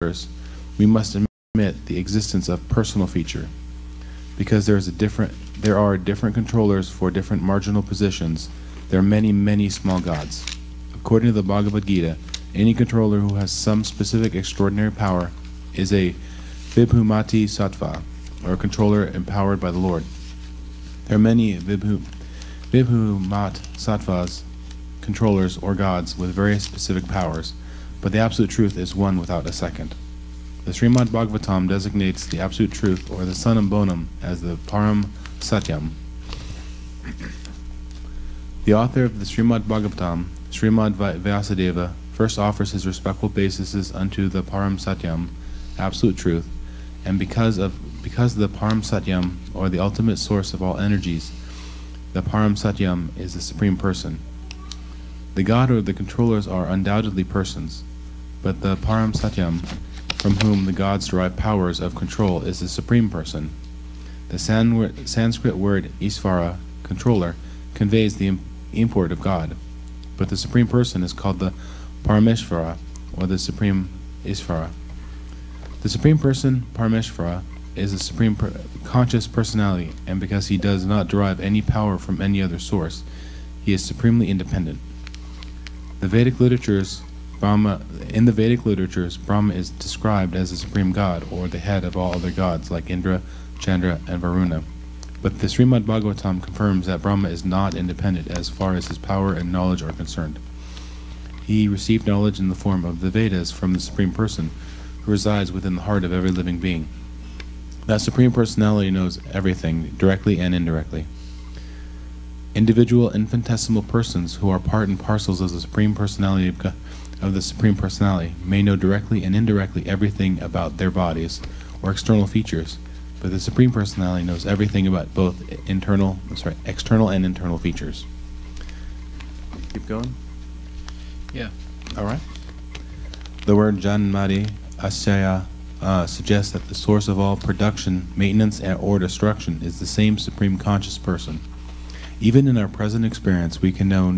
we must admit the existence of personal feature. Because there are different controllers for different marginal positions, there are many, many small gods. According to the Bhagavad Gita, any controller who has some specific extraordinary power is a Vibhumati Sattva, or a controller empowered by the Lord. There are many Vibhumat Sattvas, controllers or gods with various specific powers, but the Absolute Truth is one without a second. The Srimad Bhagavatam designates the Absolute Truth, or the Sanam Bonam, as the Param Satyam. The author of the Srimad Bhagavatam, Srimad Vyasadeva, first offers his respectful obeisances unto the Param Satyam, Absolute Truth, and because the Param Satyam, or the ultimate source of all energies, the Param Satyam is the Supreme Person. The God or the controllers are undoubtedly persons, but the Param Satyam, from whom the gods derive powers of control, is the Supreme Person. The Sanskrit word Isvara, controller, conveys the import of God, but the Supreme Person is called the Parameshvara, or the Supreme Isvara. The Supreme Person, Parameshvara, is the Supreme Conscious Personality, and because he does not derive any power from any other source, he is supremely independent. In the Vedic literatures, Brahma is described as the supreme god, or the head of all other gods, like Indra, Chandra, and Varuna. But the Srimad Bhagavatam confirms that Brahma is not independent as far as his power and knowledge are concerned. He received knowledge in the form of the Vedas from the Supreme Person, who resides within the heart of every living being. That Supreme Personality knows everything, directly and indirectly. Individual infinitesimal persons who are part and parcels of the Supreme Personality may know directly and indirectly everything about their bodies or external features, but the Supreme Personality knows everything about both external and internal features. Keep going? Yeah. All right. The word Janmati Asya suggests that the source of all production, maintenance, or destruction is the same Supreme Conscious Person. Even in our present experience, we can know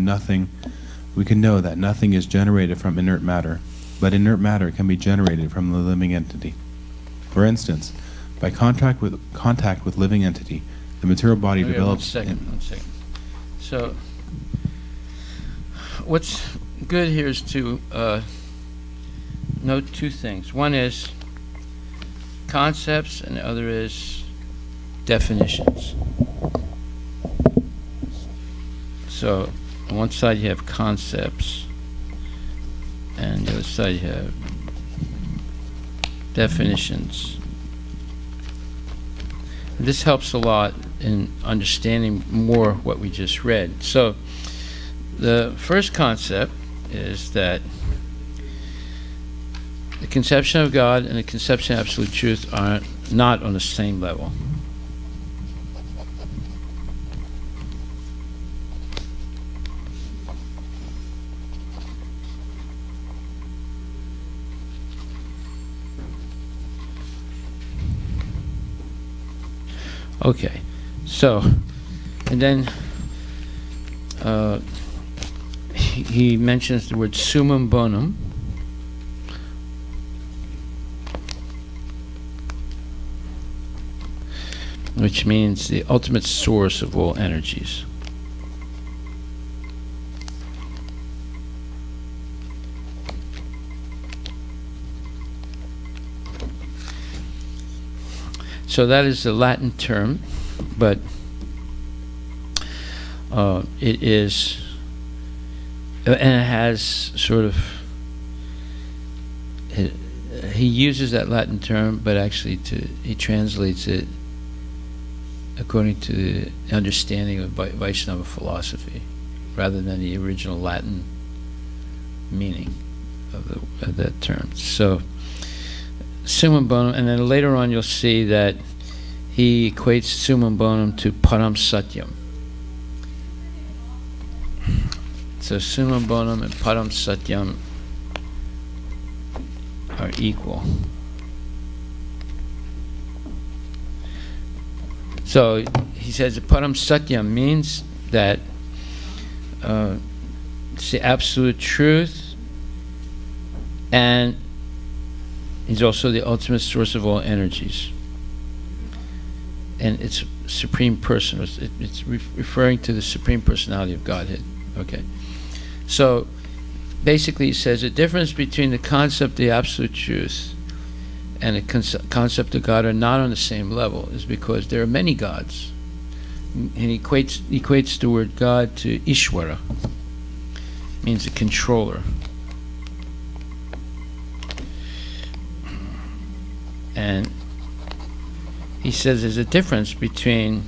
that nothing is generated from inert matter, but inert matter can be generated from the living entity. For instance, by contact with living entity, the material body develops... One second. So, what's good here is to note two things. One is concepts, and the other is definitions. So, on one side you have concepts, and the other side you have definitions. And this helps a lot in understanding more what we just read. So, the first concept is that the conception of God and the conception of Absolute Truth are not on the same level. Okay, so, and then he mentions the word summum bonum, which means the ultimate source of all energies. So that is the Latin term, but it is, and it has sort of, he uses that Latin term, but actually he translates it according to the understanding of Vaishnava philosophy, rather than the original Latin meaning of that term. So, summum bonum, and then later on you'll see that he equates summum bonum to param satyam. So summum bonum and param satyam are equal. So he says that param satyam means that it's the absolute truth, and He's also the ultimate source of all energies. And it's Supreme Person. It's referring to the Supreme Personality of Godhead. Okay. So basically he says the difference between the concept of the Absolute Truth and the concept of God are not on the same level is because there are many gods. And he equates the word God to Ishwara. It means a controller. And he says there's a difference between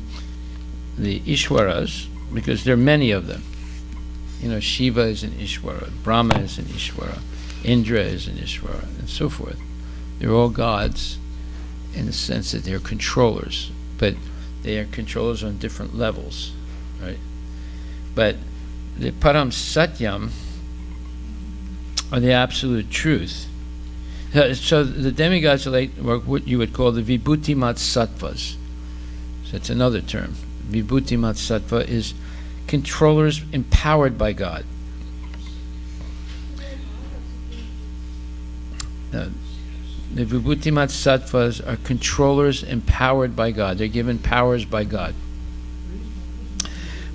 the Ishwaras, because there are many of them. You know, Shiva is an Ishwara, Brahma is an Ishwara, Indra is an Ishwara, and so forth. They're all gods in the sense that they're controllers, but they are controllers on different levels, right? But the Param Satyam, or the Absolute Truth. So the demigods are like what you would call the Vibhuti Mat Sattvas. So that's another term. Vibhuti Mat Sattva is controllers empowered by God. The Vibhuti Mat Sattvas are controllers empowered by God. They're given powers by God.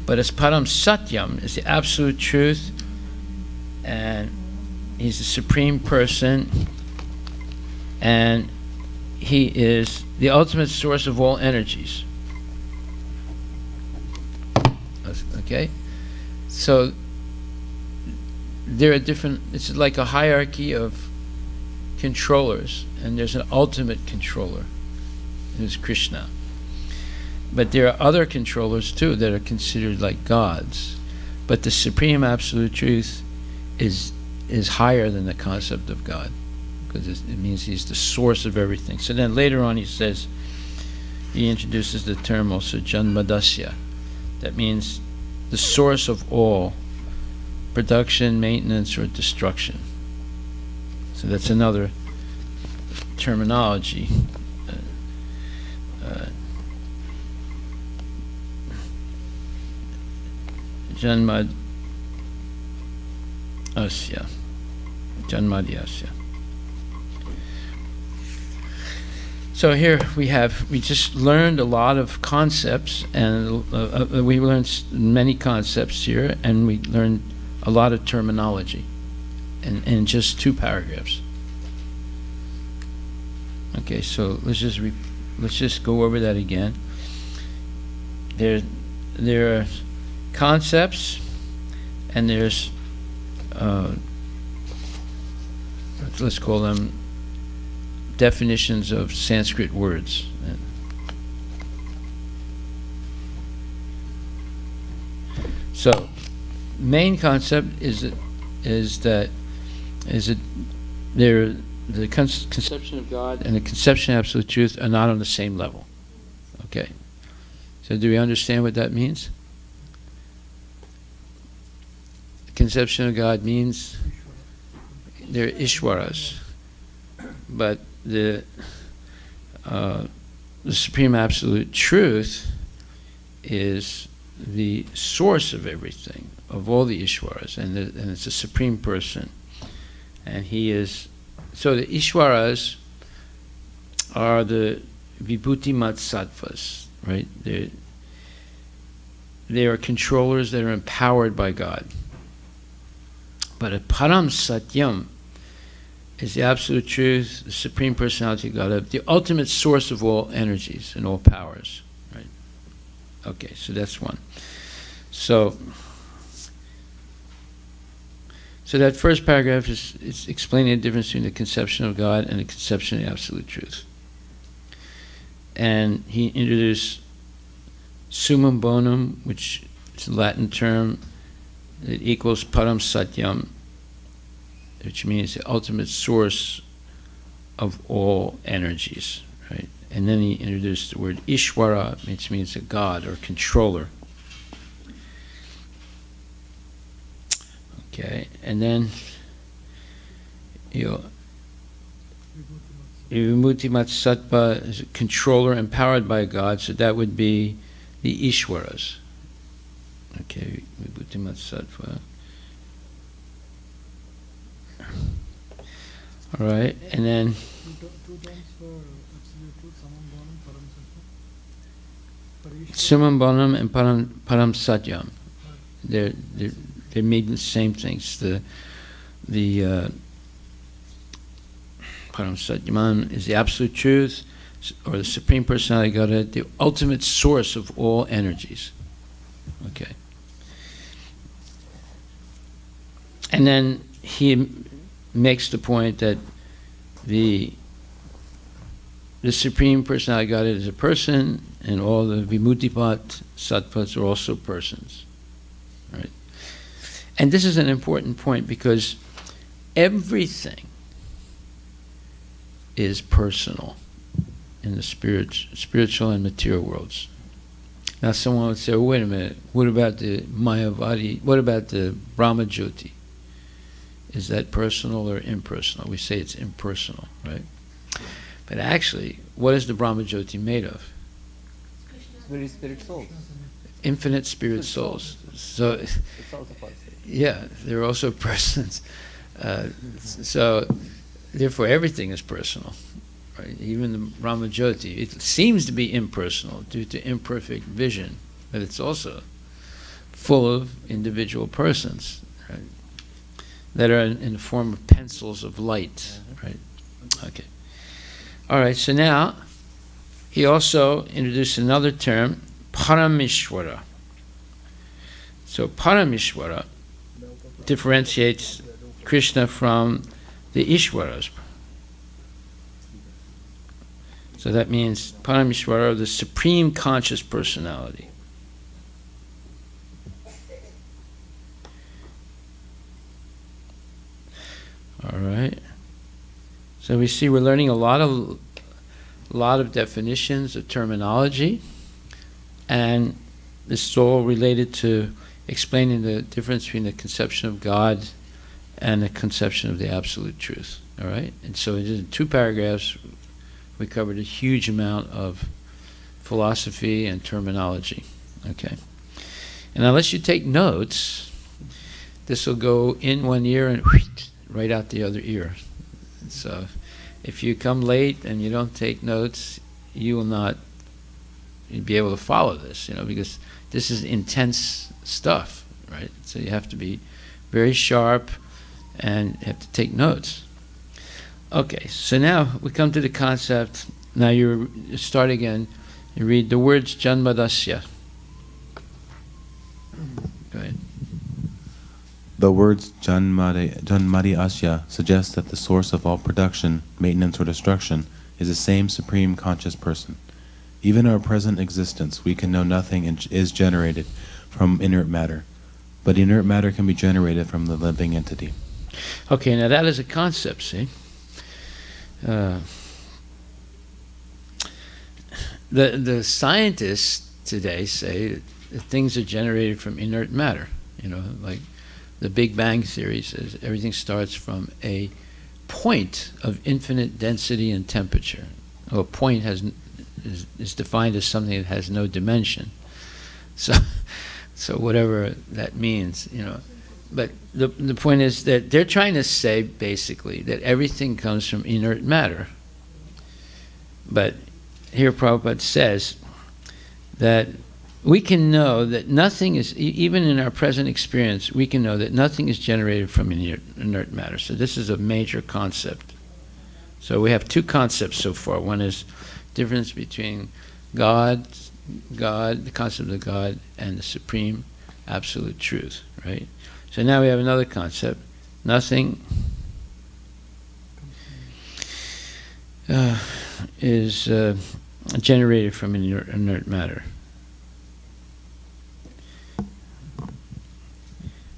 But as Param Satyam is the Absolute Truth, and he's the Supreme Person, and he is the ultimate source of all energies. Okay? So there are different, it's like a hierarchy of controllers, and there's an ultimate controller, who's Krishna. But there are other controllers too that are considered like gods. But the Supreme Absolute Truth is higher than the concept of God, because it means he's the source of everything. So then later on he says, he introduces the term also Janmadasya. That means the source of all production, maintenance, or destruction. So that's another terminology. Janmadasya. Janmadhyasya. So here we just learned a lot of concepts, and we learned many concepts here, and we learned a lot of terminology in just 2 paragraphs. Okay, so let's just go over that again. There are concepts, and there's let's call them definitions of Sanskrit words. So, main concept is that the conception of God and the conception of Absolute Truth are not on the same level. Okay. So, do we understand what that means? The conception of God means they're Ishwaras, but the Supreme Absolute Truth is the source of everything, of all the Ishwaras, and it's a Supreme Person. And he is, so the Ishwaras are the Vibhuti Mat Sattvas, right? They are controllers that are empowered by God. But a Param Satyam is the Absolute Truth, the Supreme Personality of God, the ultimate source of all energies and all powers. Right? Okay, so that's one. So that first paragraph is explaining the difference between the conception of God and the conception of the Absolute Truth. And he introduced summum bonum, which is a Latin term that equals Param Satyam, which means the ultimate source of all energies, right? And then he introduced the word Ishwara, which means a god or controller. Okay, and then Vibhuti Mat Sattva is a controller empowered by God, so that would be the Ishwaras. Okay, Vibhuti Mat Sattva. All right, and then Two terms for absolute truth, Samam Bonam, Param Satyam. Sumam Bonam and Param Satyam. They mean the same things. The Param Satyam is the absolute truth, or the Supreme Personality of Godhead, the ultimate source of all energies. Okay. And then he makes the point that the Supreme Personality of Godhead is a person, and all the Vimutipat Sattvas are also persons. Right? And this is an important point because everything is personal in the spiritual and material worlds. Now someone would say, well, wait a minute, what about the Mayavadi, what about the Brahmajyoti? Is that personal or impersonal? We say it's impersonal, right? But actually, what is the Brahmajyoti made of? Spirit souls. Infinite spirit souls. So, It's also possible. yeah, they're also persons. So, therefore, everything is personal, right? Even the Brahmajyoti. It seems to be impersonal due to imperfect vision, but it's also full of individual persons, right? That are in the form of pencils of light, right? Okay. All right, so now he also introduced another term, Paramishwara. So Paramishwara differentiates Krishna from the Ishwaras. So that means Paramishwara, the Supreme Conscious Personality. All right. So we see we're learning a lot of definitions of terminology, and this is all related to explaining the difference between the conception of God and the conception of the absolute truth. All right. And so in 2 paragraphs, we covered a huge amount of philosophy and terminology. Okay. And unless you take notes, this will go in one ear and right out the other ear. So if you come late and you don't take notes, you will not be able to follow this, because this is intense stuff, right? So you have to be very sharp and have to take notes. Okay, so now we come to the concept. Now you start again. You read the words Janmadasya. Go ahead. The words Janmadi Asya suggest that the source of all production, maintenance, or destruction is the same Supreme Conscious Person. Even in our present existence, we can know nothing is generated from inert matter, but inert matter can be generated from the living entity. Okay, now that is a concept, see? The scientists today say that things are generated from inert matter, like the Big Bang Theory says everything starts from a point of infinite density and temperature. Well, a point is defined as something that has no dimension. So whatever that means, But the point is that they're trying to say basically that everything comes from inert matter. But here Prabhupada says that we can know that nothing is, even in our present experience, we can know that nothing is generated from inert matter. So this is a major concept. So we have 2 concepts so far. One is difference between God, the concept of God, and the Supreme Absolute Truth, right? So now we have another concept. Nothing is generated from inert matter.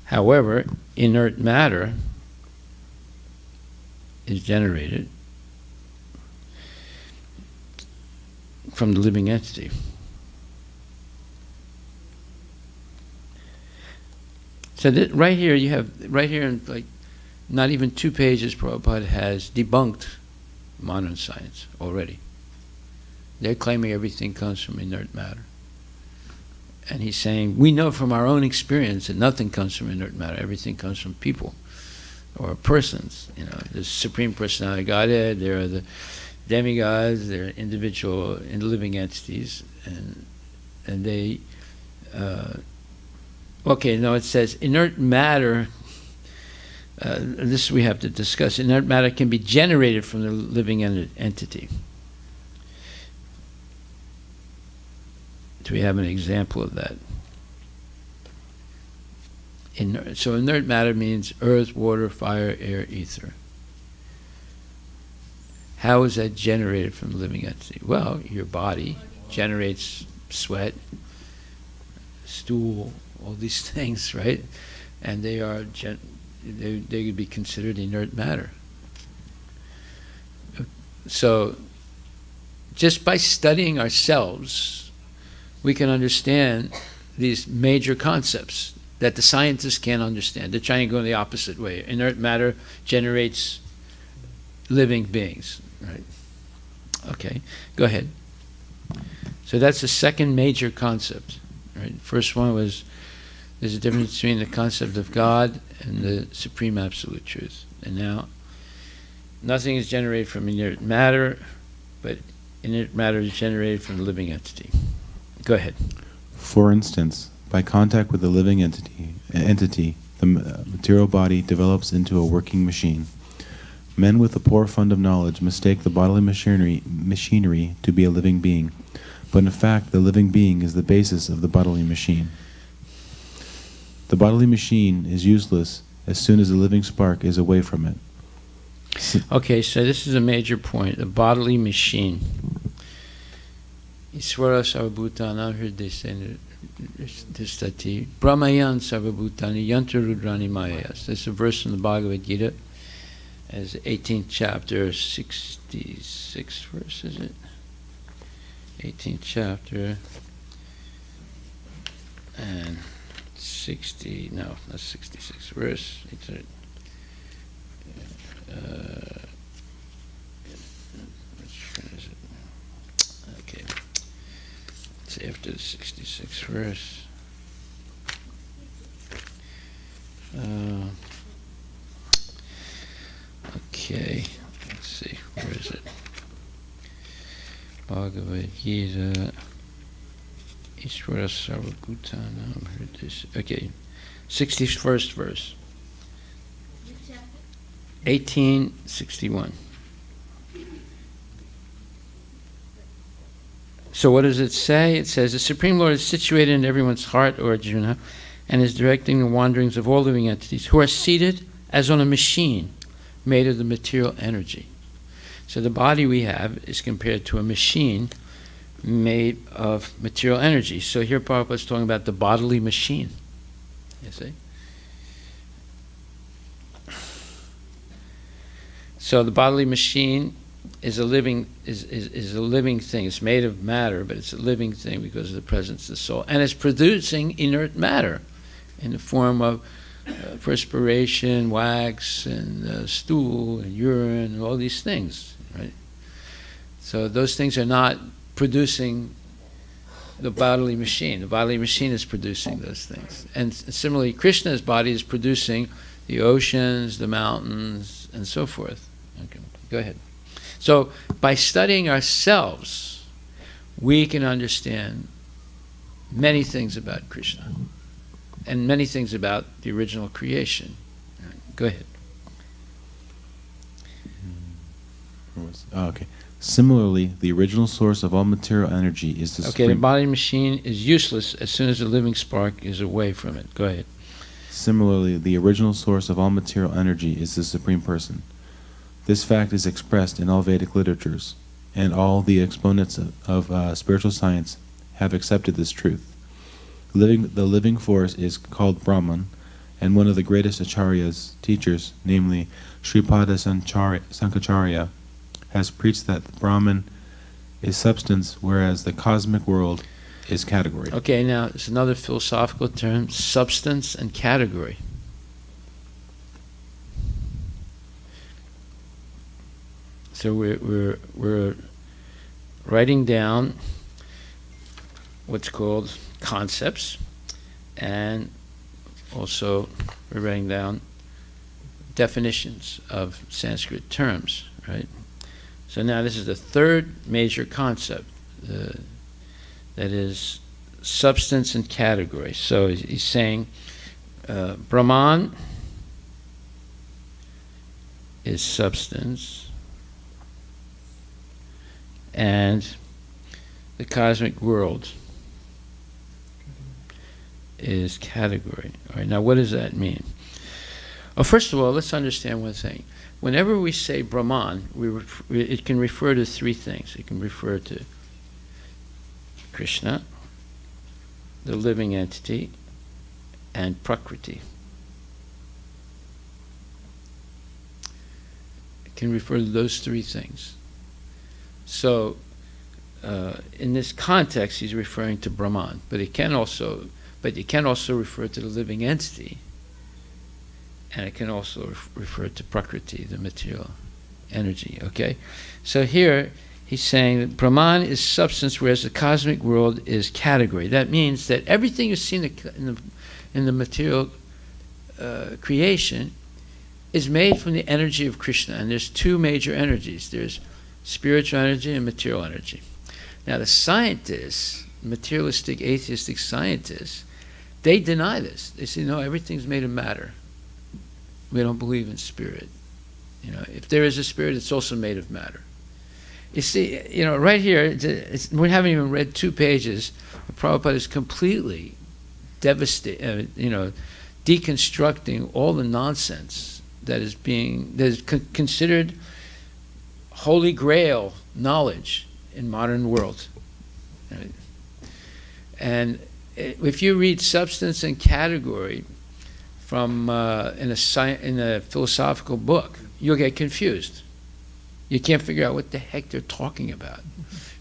However, inert matter is generated from the living entity. So right here you have, in like not even 2 pages, Prabhupada has debunked modern science already. They're claiming everything comes from inert matter. And he's saying, we know from our own experience that nothing comes from inert matter, everything comes from people. or persons. You know, the Supreme Personality of Godhead, there are the demigods, there are individual and living entities, and they, okay, no, it says inert matter, this we have to discuss, inert matter can be generated from the living entity. Do we have an example of that? So inert matter means earth, water, fire, air, ether. How is that generated from the living entity? Well, your body generates sweat, stool, all these things, right? And they are they could be considered inert matter. So just by studying ourselves, we can understand these major concepts that the scientists can't understand. They're trying to go in the opposite way. Inert matter generates living beings, right? Okay, go ahead. So that's the second major concept, right? First one was there's a difference between the concept of God and the supreme absolute truth. And now, nothing is generated from inert matter, but inert matter is generated from the living entity. Go ahead. For instance, by contact with the living entity, the material body develops into a working machine. Men with a poor fund of knowledge mistake the bodily machinery to be a living being, but in fact the living being is the basis of the bodily machine. The bodily machine is useless as soon as the living spark is away from it. Okay, so this is a major point, the bodily machine. Iswara sarvabhutana hridesena tistati brahmayan sarvabhutani yantra rudrani mayayas. This is a verse from the Bhagavad Gita, as 18th chapter, 66 verse, is it? 18th chapter, and 60, no, not 66 verse. It's which one is it? Okay. It's after the 66th verse. Okay, let's see, where is it? Bhagavad Gita, Ishvara Sarvabhutanam, okay, 61st verse. 1861. So what does it say? It says, the Supreme Lord is situated in everyone's heart, or Arjuna, and is directing the wanderings of all living entities, who are seated as on a machine made of the material energy. So the body we have is compared to a machine made of material energy. So here Prabhupada is talking about the bodily machine. You see? So the bodily machine is a living is a living thing. It's made of matter, but it's a living thing because of the presence of the soul, and it's producing inert matter in the form of perspiration, wax, and stool, and urine, and all these things, right? So those things are not producing the bodily machine. The bodily machine is producing those things. And similarly, Krishna's body is producing the oceans, the mountains, and so forth. Okay, go ahead. So by studying ourselves, we can understand many things about Krishna and many things about the original creation. Go ahead. Okay. Similarly, the original source of all material energy is the Okay, the body machine is useless as soon as the living spark is away from it. Go ahead. Similarly, the original source of all material energy is the Supreme Person. This fact is expressed in all Vedic literatures, and all the exponents of spiritual science have accepted this truth. The living force is called Brahman, and one of the greatest Acharya's teachers, namely Sripada Sankacharya, has preached that the Brahman is substance, whereas the cosmic world is category. Okay, now it's another philosophical term, substance and category. So we're writing down what's called concepts, and also we're writing down definitions of Sanskrit terms, right? So now this is the third major concept, that is substance and category. So he's saying Brahman is substance, and the cosmic world is category. All right, now what does that mean? Well, first of all, let's understand one thing. Whenever we say Brahman, it can refer to three things. It can refer to Krishna, the living entity, and Prakriti. It can refer to those three things. So, in this context, he's referring to Brahman, but it can also refer to the living entity, and it can also refer to Prakriti, the material energy. Okay, so here he's saying that Brahman is substance, whereas the cosmic world is category. That means that everything you see in the material creation is made from the energy of Krishna, and there's two major energies. There's spiritual energy and material energy. Now the scientists, materialistic, atheistic scientists, they deny this. They say, no, everything's made of matter. We don't believe in spirit. You know, if there is a spirit, it's also made of matter. You see, you know, right here, we haven't even read 2 pages. Prabhupada is completely deconstructing all the nonsense that is considered holy grail knowledge in modern world. Right? And if you read substance and category from in a philosophical book, you'll get confused. You can't figure out what the heck they're talking about,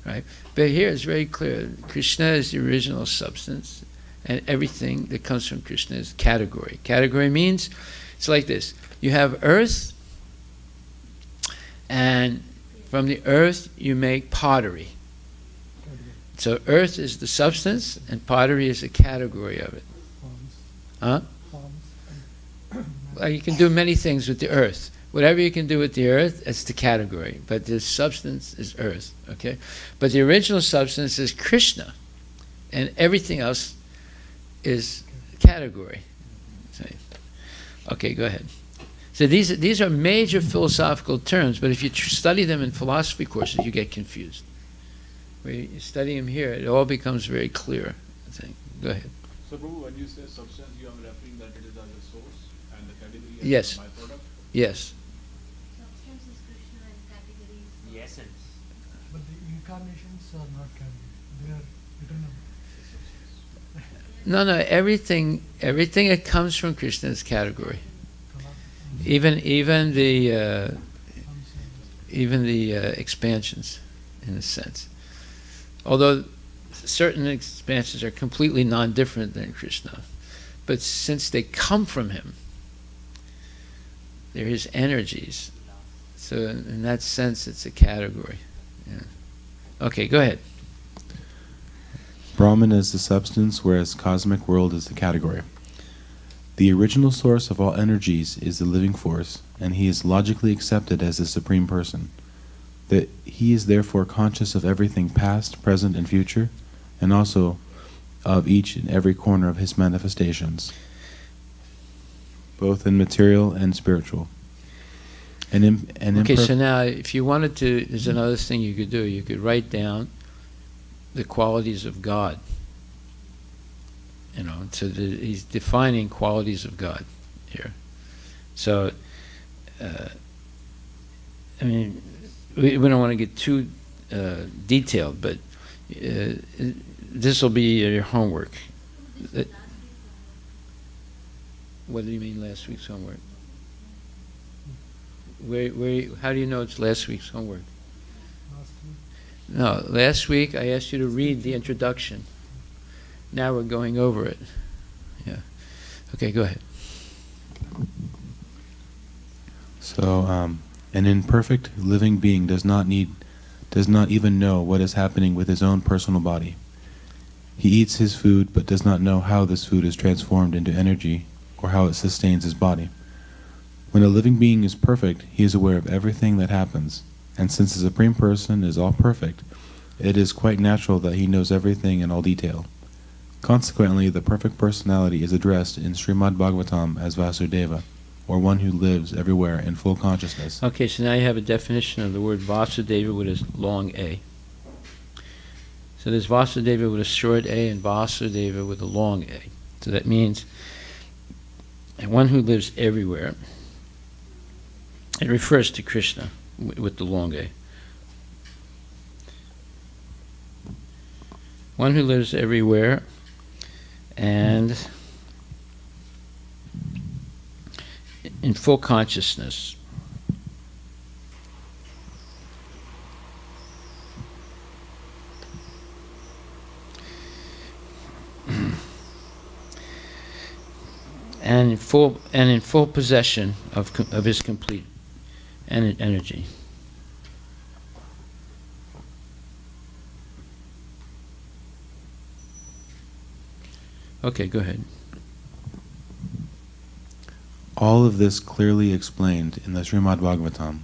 right? But here it's very clear. Krishna is the original substance, and everything that comes from Krishna is category. Category means, it's like this. You have earth, and from the earth you make pottery. So earth is the substance, and pottery is a category of it. Huh? Well, you can do many things with the earth. Whatever you can do with the earth, it's the category. But the substance is earth, okay? But the original substance is Krishna, and everything else is category. Okay, go ahead. So these are major philosophical terms, but if you study them in philosophy courses, you get confused. When you study them here, it all becomes very clear, I think. Go ahead. So, Prabhu, when you say substance, you are referring that it is as a source, and the category Yes. as a byproduct? Yes. Substance is Krishna and categories. The essence. But the incarnations are not categories. They are eternal. No, everything that comes from Krishna is category. Even the expansions, in a sense. Although certain expansions are completely non-different than Krishna, but since they come from him, they're his energies. So in that sense, it's a category. Yeah. Okay, go ahead. Brahman is the substance, whereas cosmic world is the category. The original source of all energies is the living force, and he is logically accepted as the supreme person. That he is therefore conscious of everything past, present, and future, and also of each and every corner of his manifestations, both in material and spiritual. Okay, so now if you wanted to, there's another thing you could do. You could write down the qualities of God. You know, so he's defining qualities of God here. So, I mean, we don't want to get too detailed, but this will be your homework. What do you mean last week's homework? How do you know it's last week's homework? Last week. No, last week I asked you to read the introduction. Now we're going over it. Yeah. Okay, go ahead. So, an imperfect living being does not even know what is happening with his own personal body. He eats his food, but does not know how this food is transformed into energy or how it sustains his body. When a living being is perfect, he is aware of everything that happens, and since the Supreme Person is all perfect, it is quite natural that he knows everything in all detail. Consequently, the perfect personality is addressed in Srimad Bhagavatam as Vasudeva, or one who lives everywhere in full consciousness. Okay, so now you have a definition of the word Vasudeva with a long A. So there's Vasudeva with a short A and Vasudeva with a long A. So that means one who lives everywhere. It refers to Krishna with the long A. One who lives everywhere and in full consciousness. And in full possession of his complete energy. Okay, go ahead. All of this clearly explained in the Srimad Bhagavatam,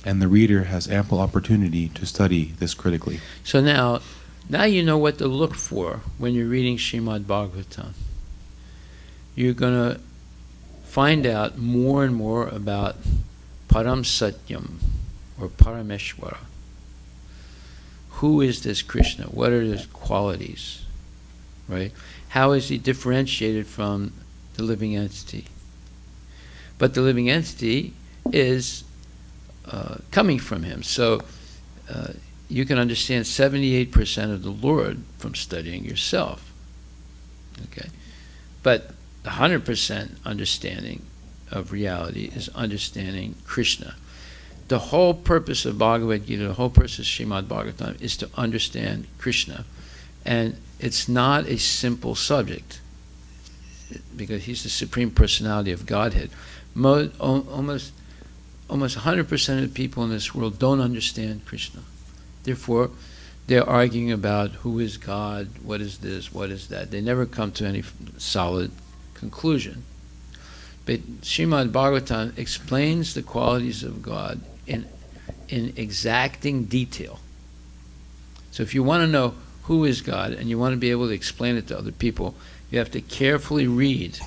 and the reader has ample opportunity to study this critically. So now you know what to look for when you're reading Srimad Bhagavatam. You're going to find out more and more about Param Satyam, or Parameshwara. Who is this Krishna? What are his qualities? Right? How is he differentiated from the living entity? But the living entity is coming from him. So you can understand 78% of the Lord from studying yourself. Okay? But 100% understanding of reality is understanding Krishna. The whole purpose of Bhagavad Gita, the whole purpose of Srimad Bhagavatam is to understand Krishna. And it's not a simple subject, because he's the Supreme Personality of Godhead. Almost 100% of the people in this world don't understand Krishna. Therefore, they're arguing about who is God, what is this, what is that. They never come to any solid conclusion. But Srimad Bhagavatam explains the qualities of God in exacting detail. So if you want to know who is God and you want to be able to explain it to other people, you have to carefully read.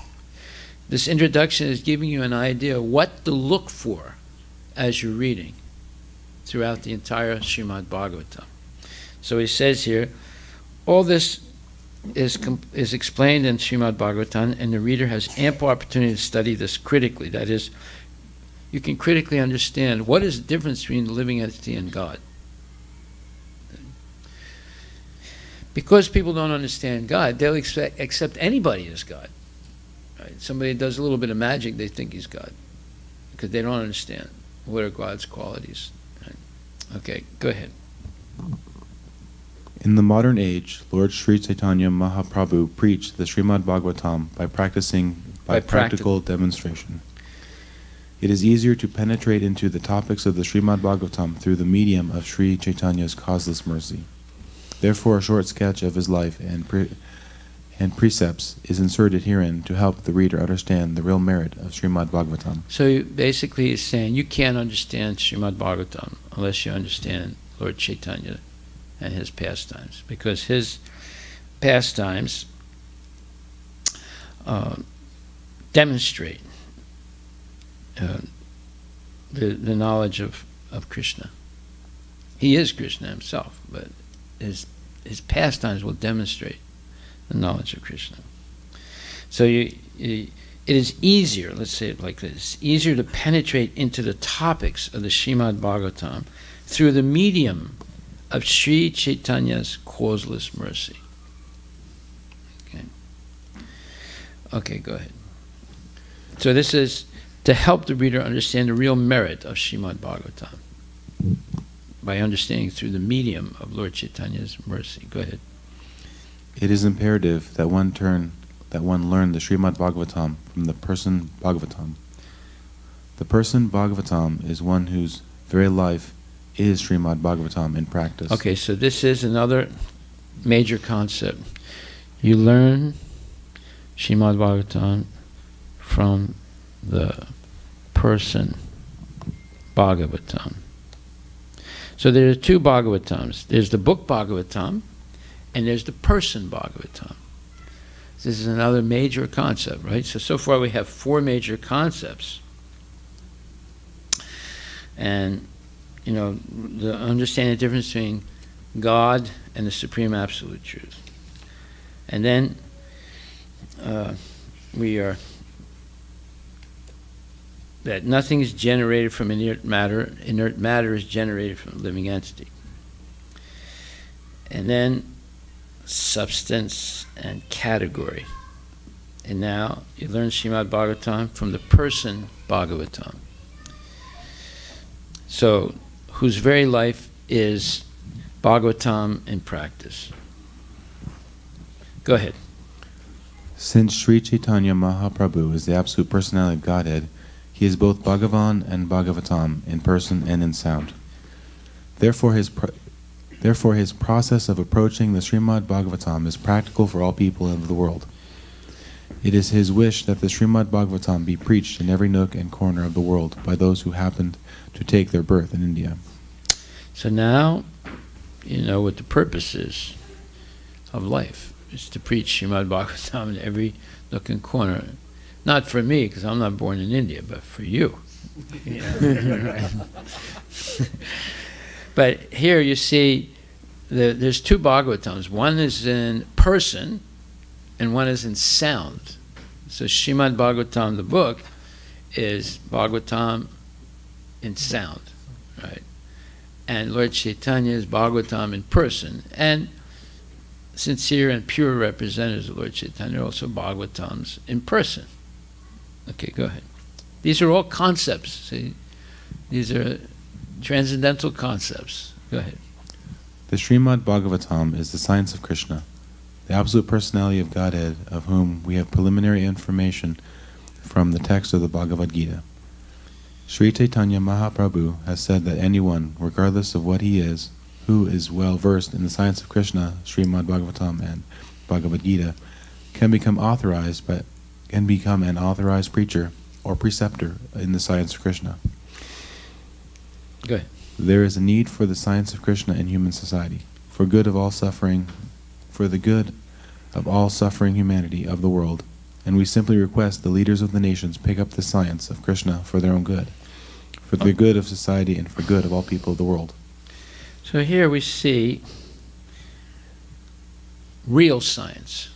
This introduction is giving you an idea of what to look for as you're reading throughout the entire Srimad Bhagavatam. So he says here, all this is explained in Srimad Bhagavatam, and the reader has ample opportunity to study this critically. That is, you can critically understand what is the difference between the living entity and God. Because people don't understand God, they'll accept anybody as God. Right? Somebody does a little bit of magic, they think he's God, because they don't understand what are God's qualities. Right? Okay, go ahead. In the modern age, Lord Sri Chaitanya Mahaprabhu preached the Srimad Bhagavatam by practical demonstration. It is easier to penetrate into the topics of the Srimad Bhagavatam through the medium of Sri Chaitanya's causeless mercy. Therefore, a short sketch of his life and precepts is inserted herein to help the reader understand the real merit of Srimad Bhagavatam. So basically he's saying you can't understand Srimad Bhagavatam unless you understand Lord Chaitanya and his pastimes, because his pastimes demonstrate the knowledge of Krishna. He is Krishna himself, but his pastimes will demonstrate the knowledge of Krishna. So it is easier, let's say it like this, easier to penetrate into the topics of the Srimad Bhagavatam through the medium of Sri Chaitanya's causeless mercy. Okay, go ahead. So this is to help the reader understand the real merit of Srimad Bhagavatam by understanding through the medium of Lord Chaitanya's mercy. Go ahead. It is imperative that one learn the Srimad Bhagavatam from the person Bhagavatam. The person Bhagavatam is one whose very life is Srimad Bhagavatam in practice. Okay, so this is another major concept. You learn Srimad Bhagavatam from the person Bhagavatam. So there are two Bhagavatams. There's the book Bhagavatam, and there's the person Bhagavatam. This is another major concept, right? So far we have four major concepts. And, you know, the understanding the difference between God and the Supreme Absolute Truth. And then that nothing is generated from inert matter. Inert matter is generated from a living entity. And then substance and category. And now you learn Srimad Bhagavatam from the person Bhagavatam. So, whose very life is Bhagavatam in practice. Go ahead. Since Sri Chaitanya Mahaprabhu is the absolute personality of Godhead, he is both Bhagavan and Bhagavatam in person and in sound. Therefore his process of approaching the Srimad Bhagavatam is practical for all people of the world. It is his wish that the Srimad Bhagavatam be preached in every nook and corner of the world by those who happened to take their birth in India. So now you know what the purpose is of life, is to preach Srimad Bhagavatam in every nook and corner. Not for me, because I'm not born in India, but for you. But here you see there's two Bhagavatams. One is in person, and one is in sound. So Srimad Bhagavatam, the book, is Bhagavatam in sound, right? And Lord Chaitanya is Bhagavatam in person. And sincere and pure representatives of Lord Chaitanya are also Bhagavatams in person. Okay, go ahead. These are all concepts. See, these are transcendental concepts. Go ahead. The Srimad Bhagavatam is the science of Krishna, the absolute personality of Godhead, of whom we have preliminary information from the text of the Bhagavad Gita. Sri Chaitanya Mahaprabhu has said that anyone, regardless of what he is, who is well versed in the science of Krishna, Srimad Bhagavatam and Bhagavad Gita, can become an authorized preacher or preceptor in the science of Krishna. Go ahead. There is a need for the science of Krishna in human society, for the good of all suffering humanity of the world, and we simply request the leaders of the nations pick up the science of Krishna for their own good, for the good of society and for good of all people of the world. So here we see real science,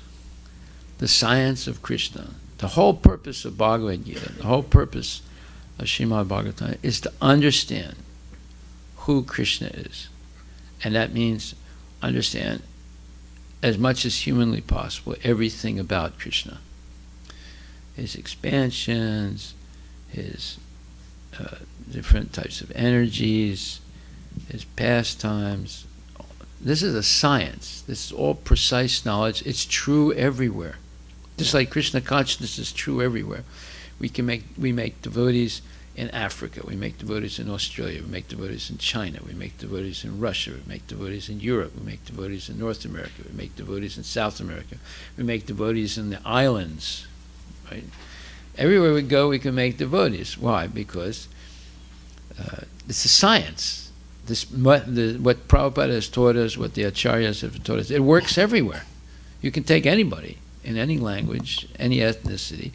the science of Krishna. The whole purpose of Bhagavad Gita, the whole purpose of Srimad Bhagavatam is to understand who Krishna is. And that means understand as much as humanly possible everything about Krishna. His expansions, his different types of energies, his pastimes. This is a science. This is all precise knowledge. It's true everywhere. Just like Krishna consciousness is true everywhere. We make devotees in Africa, we make devotees in Australia, we make devotees in China, we make devotees in Russia, we make devotees in Europe, we make devotees in North America, we make devotees in South America, we make devotees in the islands, right? Everywhere we go, we can make devotees. Why? Because it's a science. What Prabhupada has taught us, what the acharyas have taught us, it works everywhere. You can take anybody in any language, any ethnicity,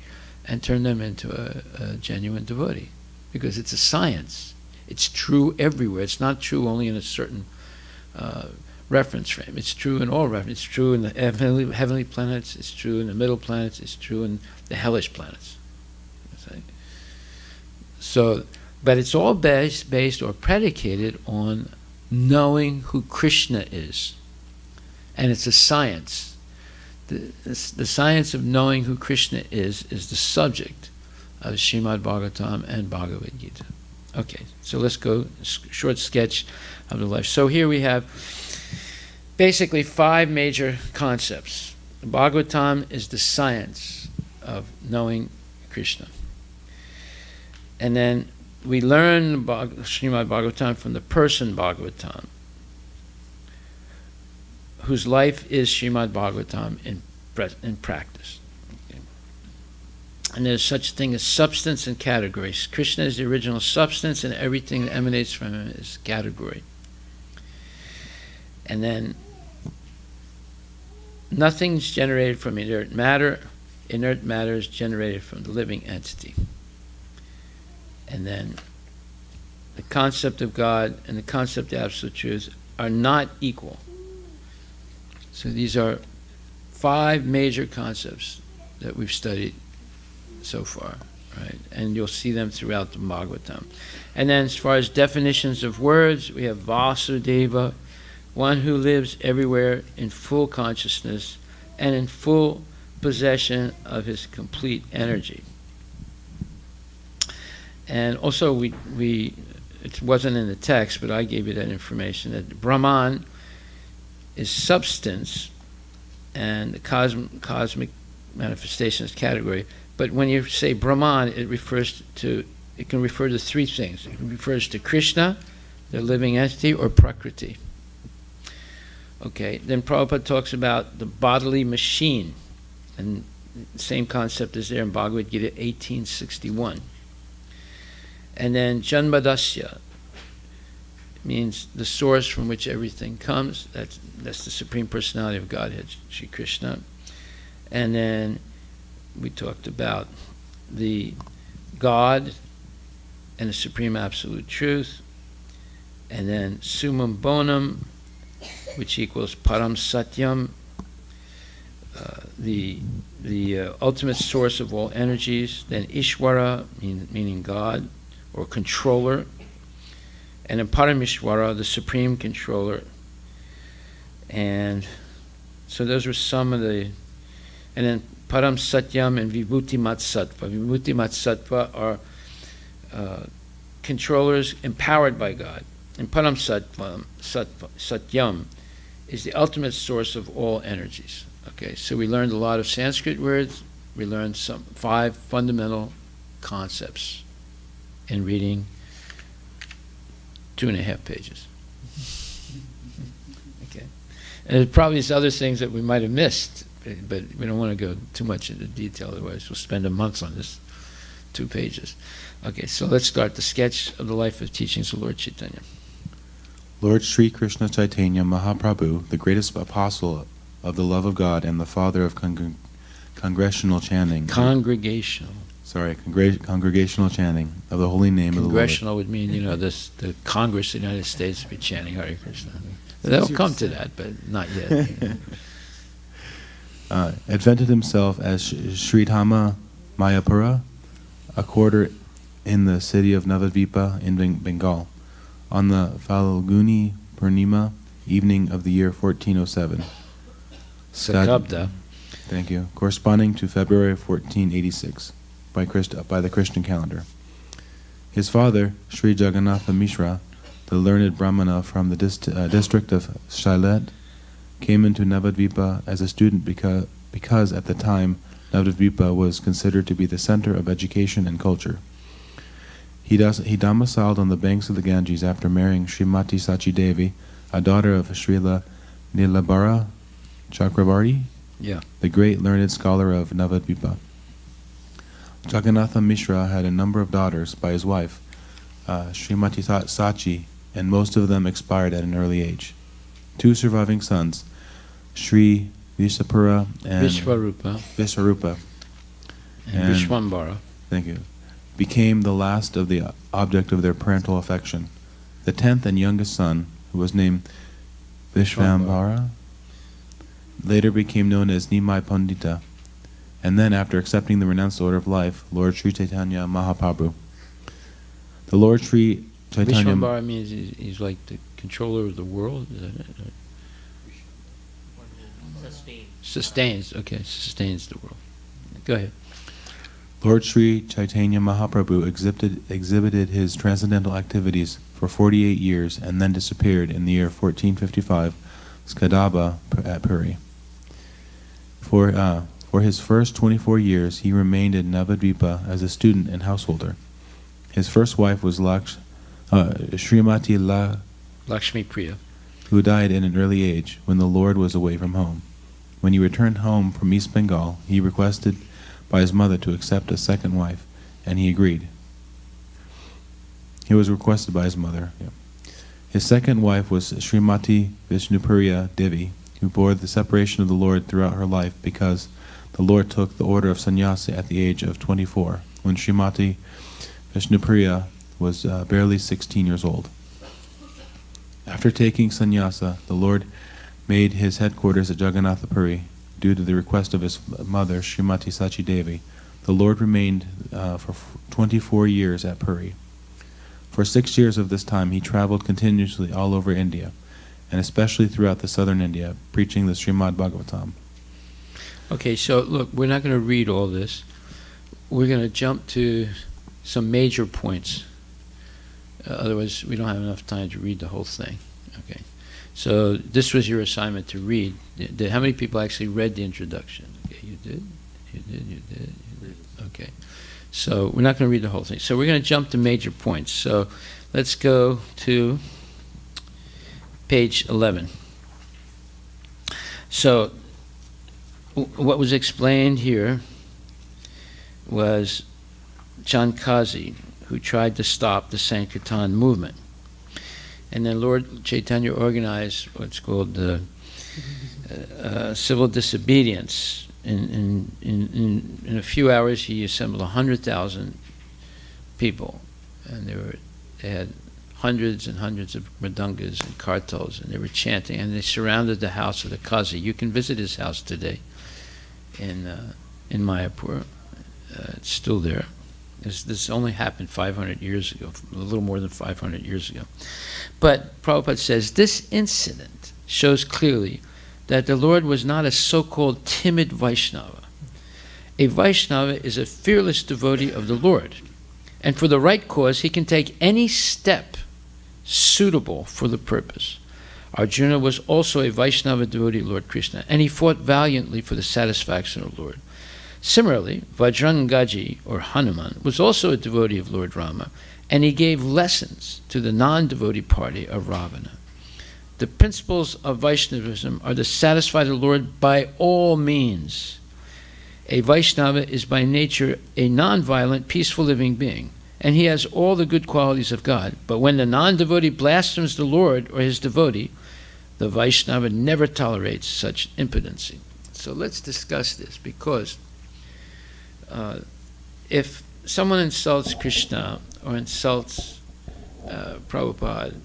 and turn them into a genuine devotee, because it's a science. It's true everywhere. It's not true only in a certain reference frame. It's true in all references. It's true in the heavenly planets. It's true in the middle planets. It's true in the hellish planets. So, but it's all based or predicated on knowing who Krishna is, and it's a science. The science of knowing who Krishna is the subject of Srimad Bhagavatam and Bhagavad Gita. Okay, so let's go short sketch of the life. So here we have basically 5 major concepts. The Bhagavatam is the science of knowing Krishna. And then we learn Srimad Bhagavatam from the person Bhagavatam, whose life is Srimad Bhagavatam in practice. Okay. And there's such a thing as substance and category. Krishna is the original substance, and everything that emanates from him is category. And then nothing's generated from inert matter. Inert matter is generated from the living entity. And then the concept of God and the concept of absolute truth are not equal. So these are 5 major concepts that we've studied so far, right? And you'll see them throughout the Bhagavatam. And then as far as definitions of words, we have Vasudeva, one who lives everywhere in full consciousness and in full possession of his complete energy. And also it wasn't in the text, but I gave you that information, that Brahman is substance and the cosmic manifestations category. But when you say Brahman, it can refer to 3 things. It refers to Krishna, the living entity, or Prakriti. Okay, then Prabhupada talks about the bodily machine, and the same concept is there in Bhagavad Gita 1861. And then Janmadasya means the source from which everything comes. That's the Supreme Personality of Godhead, Shri Krishna. And then we talked about the God and the Supreme Absolute Truth. And then Summum Bonum, which equals Param Satyam, the ultimate source of all energies. Then Ishvara, meaning God or controller. And then Paramishvara, the supreme controller. And so those were some of the, and then Param Satyam and Vibhuti Matsattva. Vibhuti Matsattva are controllers empowered by God. And Param Satyam is the ultimate source of all energies. Okay, so we learned a lot of Sanskrit words. We learned some 5 fundamental concepts in reading 2.5 pages. Okay, and there probably is other things that we might have missed, but we don't want to go too much into detail, otherwise we'll spend a month on this 2 pages. Okay, so let's start the sketch of the life of teachings of Lord Chaitanya. Lord Sri Krishna Chaitanya Mahaprabhu, the greatest apostle of the love of God and the father of congregational chanting. Congregational Chanting of the holy name of the Lord. Congressional would mean, the Congress of the United States would be chanting Hare Krishna. They'll come to that, but not yet. Advented himself as Sridhama Mayapura, a quarter in the city of Navadvipa in Bengal, on the Falguni Purnima evening of the year 1407. Sakabda. Thank you. Corresponding to February 1486 by the Christian calendar. His father, Sri Jagannatha Mishra, the learned Brahmana from the district of Shailet, came into Navadvipa as a student because at the time Navadvipa was considered to be the center of education and culture. He domiciled on the banks of the Ganges after marrying Srimati Sachi Devi, a daughter of Srila Nilabara Chakravarti, the great learned scholar of Navadvipa. Jagannatha Mishra had a number of daughters by his wife, Srimati Sachi, and most of them expired at an early age. 2 surviving sons, Sri Visapura and Visvarupa and Vishwambara, thank you, became the last of the object of their parental affection. The 10th and youngest son, who was named Vishwambara, later became known as Nimai Pandita, and then, after accepting the renounced order of life, Lord Sri Chaitanya Mahaprabhu. The Lord Sri Chaitanya... Vishwambara means he's like the controller of the world? Is that it? Sustains, okay, sustains the world. Go ahead. Lord Sri Chaitanya Mahaprabhu exhibited his transcendental activities for 48 years and then disappeared in the year 1455, Skadaba at Puri. For his first 24 years, he remained in Navadvipa as a student and householder. His first wife was Srimati Lakshmi Priya, who died in an early age when the Lord was away from home. When he returned home from East Bengal, he requested by his mother to accept a second wife, and he agreed. He was requested by his mother. Yeah. His second wife was Srimati Vishnupriya Devi, who bore the separation of the Lord throughout her life because the Lord took the order of sannyasa at the age of 24, when Srimati Vishnupriya was barely 16 years old. After taking sannyasa, the Lord made his headquarters at Jagannatha Puri. Due to the request of his mother, Srimati Sachi Devi, the Lord remained for 24 years at Puri. For 6 years of this time, he traveled continuously all over India, and especially throughout the southern India, preaching the Srimad Bhagavatam. Okay, so look, we're not going to read all this. We're going to jump to some major points. Otherwise, we don't have enough time to read the whole thing. Okay, so this was your assignment to read. How many people actually read the introduction? Okay, you did, you did, you did, you did. Okay, so we're not going to read the whole thing. So we're going to jump to major points. So let's go to page 11. So what was explained here was Chankazi, who tried to stop the Sankirtan movement. And then Lord Chaitanya organized what's called the civil disobedience. In a few hours, he assembled 100,000 people, and they had hundreds and hundreds of mridangas and kartals, and they were chanting, and they surrounded the house of the Kazi. You can visit his house today in Mayapur. It's still there. This only happened 500 years ago, a little more than 500 years ago. But Prabhupada says, this incident shows clearly that the Lord was not a so-called timid Vaishnava. A Vaishnava is a fearless devotee of the Lord. And for the right cause, he can take any step suitable for the purpose. Arjuna was also a Vaishnava devotee of Lord Krishna, and he fought valiantly for the satisfaction of the Lord. Similarly, Vajrangaji, or Hanuman, was also a devotee of Lord Rama, and he gave lessons to the non-devotee party of Ravana. The principles of Vaishnavism are to satisfy the Lord by all means. A Vaishnava is by nature a non-violent, peaceful living being, and he has all the good qualities of God. But when the non-devotee blasphemes the Lord or his devotee, the Vaishnava never tolerates such impotency. So let's discuss this, because if someone insults Krishna or insults Prabhupada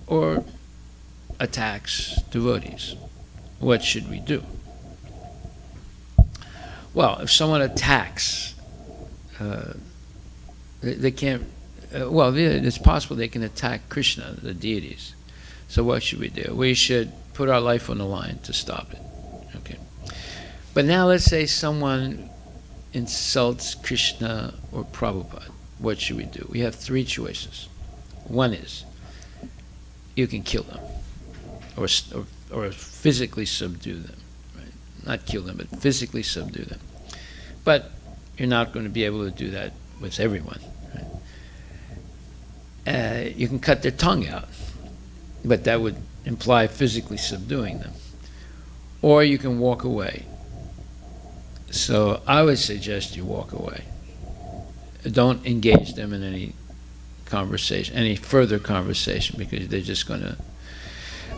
or attacks devotees, what should we do? Well, if someone attacks, they can't, well, it's possible they can attack Krishna, the deities. So what should we do? We should put our life on the line to stop it. Okay. But now let's say someone insults Krishna or Prabhupada. What should we do? We have three choices. One is you can kill them or physically subdue them. Right? Not kill them, but physically subdue them. But you're not going to be able to do that with everyone. Right? You can cut their tongue out, but that would imply physically subduing them. Or you can walk away. So I would suggest you walk away. Don't engage them in any conversation, any further conversation, because they're just going to...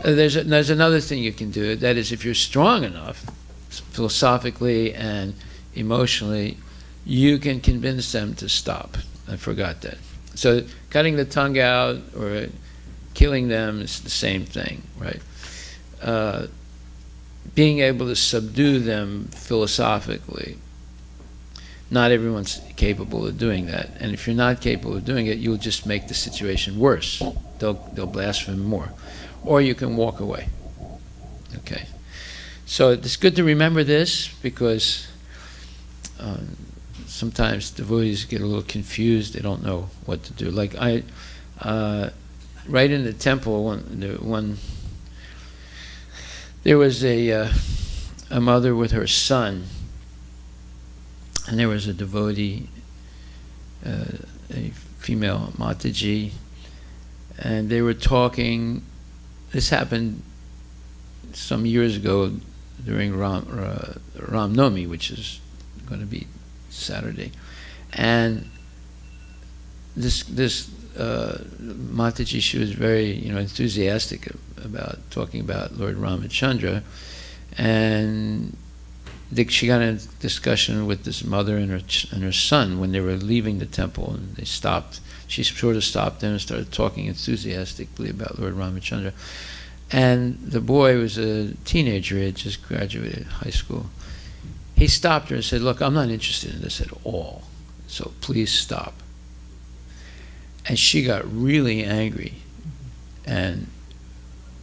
There's another thing you can do. That is, if you're strong enough, philosophically and emotionally, you can convince them to stop. I forgot that. So cutting the tongue out or killing them is the same thing, right? Being able to subdue them philosophically, not everyone's capable of doing that. And if you're not capable of doing it, you'll just make the situation worse. They'll blaspheme more. Or you can walk away. Okay. So it's good to remember this, because sometimes devotees get a little confused. They don't know what to do. Like right in the temple, there was a mother with her son, and there was a devotee, a female Mataji, and they were talking. This happened some years ago during Ram Nomi, which is going to be Saturday. And this Mataji, she was very enthusiastic about talking about Lord Ramachandra, and she got in a discussion with this mother and her son when they were leaving the temple, and they stopped. She sort of stopped them and started talking enthusiastically about Lord Ramachandra. And the boy was a teenager, he had just graduated high school. He stopped her and said, "Look, I'm not interested in this at all, so please stop." And she got really angry and,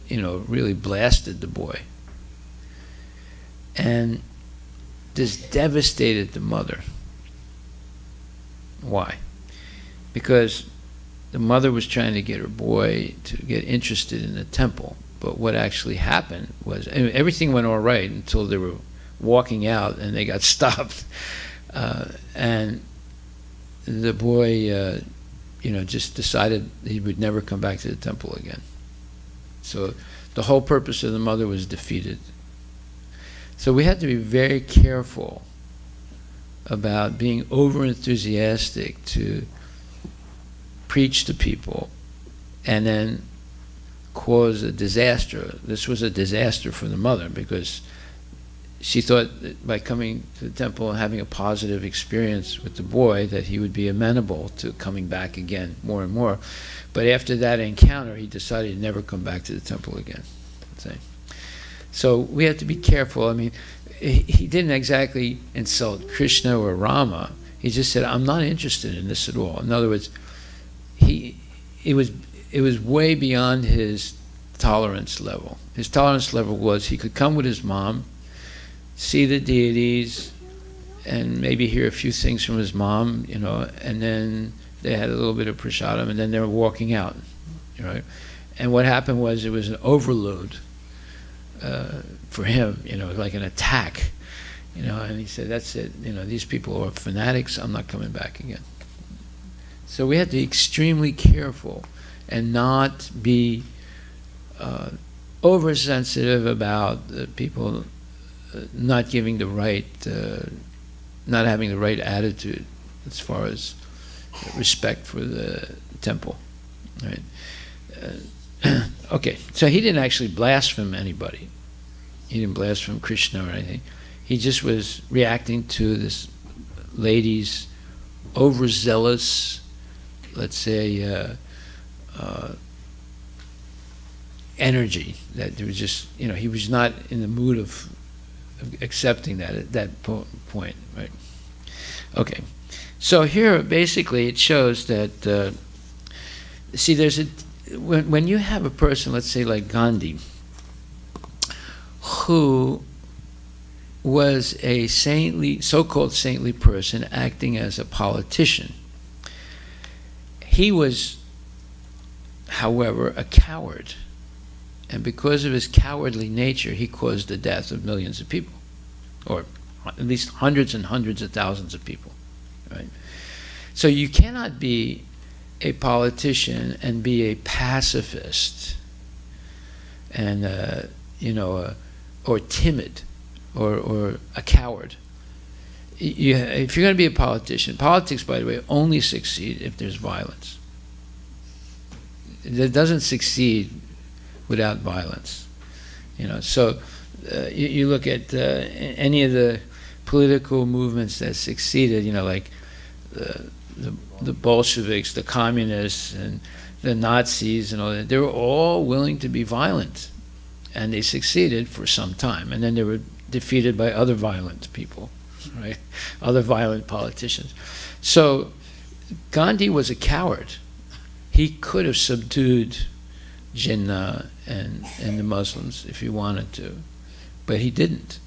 really blasted the boy. And this devastated the mother. Why? Because the mother was trying to get her boy to get interested in the temple. But what actually happened was, everything went all right until they were walking out and they got stopped. And the boy, just decided he would never come back to the temple again. So the whole purpose of the mother was defeated. So we have to be very careful about being over-enthusiastic to preach to people and then cause a disaster. This was a disaster for the mother because she thought that by coming to the temple and having a positive experience with the boy that he would be amenable to coming back again more and more. But after that encounter, he decided to never come back to the temple again. So we have to be careful. I mean, he didn't exactly insult Krishna or Rama. He just said, "I'm not interested in this at all." In other words, it was way beyond his tolerance level. His tolerance level was he could come with his mom, see the deities, and maybe hear a few things from his mom, and then they had a little bit of prasadam, and then they were walking out, right? And what happened was it was an overload for him, like an attack, and he said, "That's it, these people are fanatics, I'm not coming back again." So we have to be extremely careful and not be oversensitive about people not giving the right, not having the right attitude as far as respect for the temple, right? Okay, so he didn't actually blaspheme anybody. He didn't blaspheme Krishna or anything. He just was reacting to this lady's overzealous, let's say, energy. That there was just, he was not in the mood of accepting that at that point, right? Okay, so here basically it shows that, see, there's when you have a person, let's say like Gandhi, who was a saintly, so-called saintly person acting as a politician, he was, however, a coward. And because of his cowardly nature, he caused the death of millions of people, or at least hundreds and hundreds of thousands of people, right? So you cannot be a politician and be a pacifist and, or timid or a coward. If you're going to be a politician, politics, by the way, only succeed if there's violence. It doesn't succeed without violence. So you look at any of the political movements that succeeded, like the Bolsheviks, the communists, and the Nazis, and all that. They were all willing to be violent, and they succeeded for some time, and then they were defeated by other violent people, right? Other violent politicians. So Gandhi was a coward. He could have subdued Jinnah and the Muslims if he wanted to, but he didn't.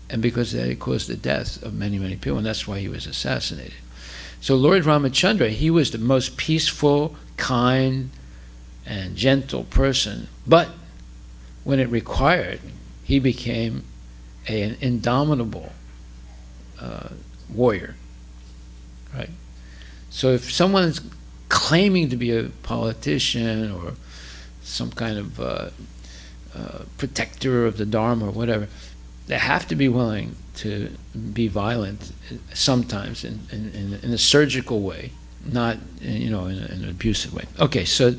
And because that, it caused the death of many, many people, and that's why he was assassinated. So Lord Ramachandra, he was the most peaceful, kind, and gentle person, but when it required, he became an indomitable warrior, right? So if someone is claiming to be a politician or some kind of protector of the Dharma or whatever, they have to be willing to be violent sometimes in a surgical way, not in an abusive way. Okay, so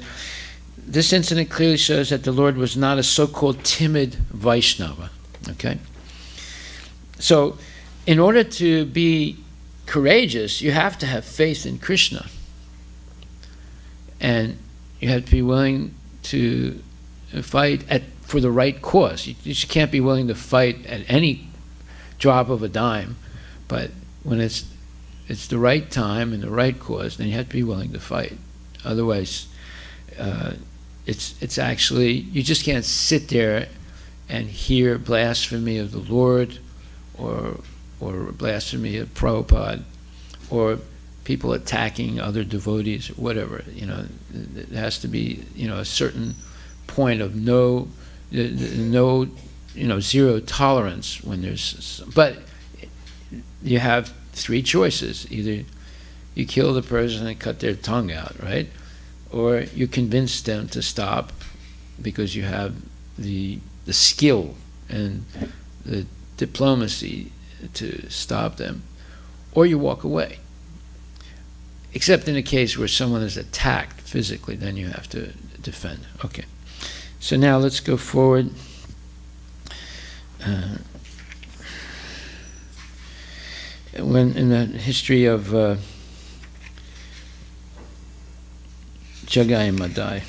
this incident clearly shows that the Lord was not a so-called timid Vaishnava. Okay, so in order to be courageous, you have to have faith in Krishna, and you have to be willing to fight for the right cause. You just can't be willing to fight at any drop of a dime, but when it's the right time and the right cause, then you have to be willing to fight. Otherwise, it's actually, you just can't sit there and hear blasphemy of the Lord, or blasphemy of Prabhupada, or people attacking other devotees, or whatever. It has to be a certain point of no zero tolerance when there's. But you have three choices: either you kill the person and cut their tongue out, right, or you convince them to stop because you have the skill and the diplomacy to stop them, or you walk away. Except in a case where someone is attacked physically, then you have to defend. Okay. So now let's go forward. When in the history of Jagai and Madai.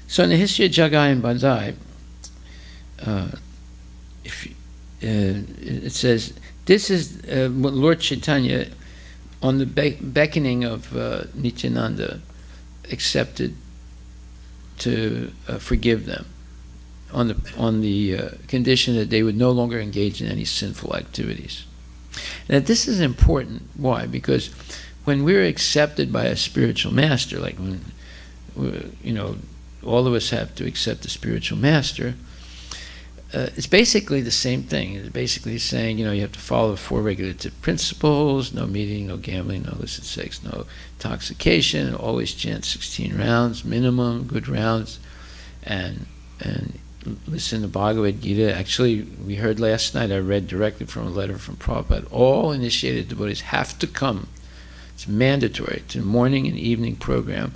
So in the history of Jagai and Madai, it says, this is what Lord Chaitanya, on the beckoning of Nityananda, accepted to forgive them on the condition that they would no longer engage in any sinful activities. Now this is important. Why? Because when we're accepted by a spiritual master, like when all of us have to accept a spiritual master, it's basically the same thing. It's basically saying, you have to follow the 4 regulative principles: no meeting, no gambling, no illicit sex, no intoxication, always chant 16 rounds minimum, good rounds, and listen to Bhagavad Gita. Actually, we heard last night, I read directly from a letter from Prabhupada, all initiated devotees have to come. It's mandatory to the morning and evening program,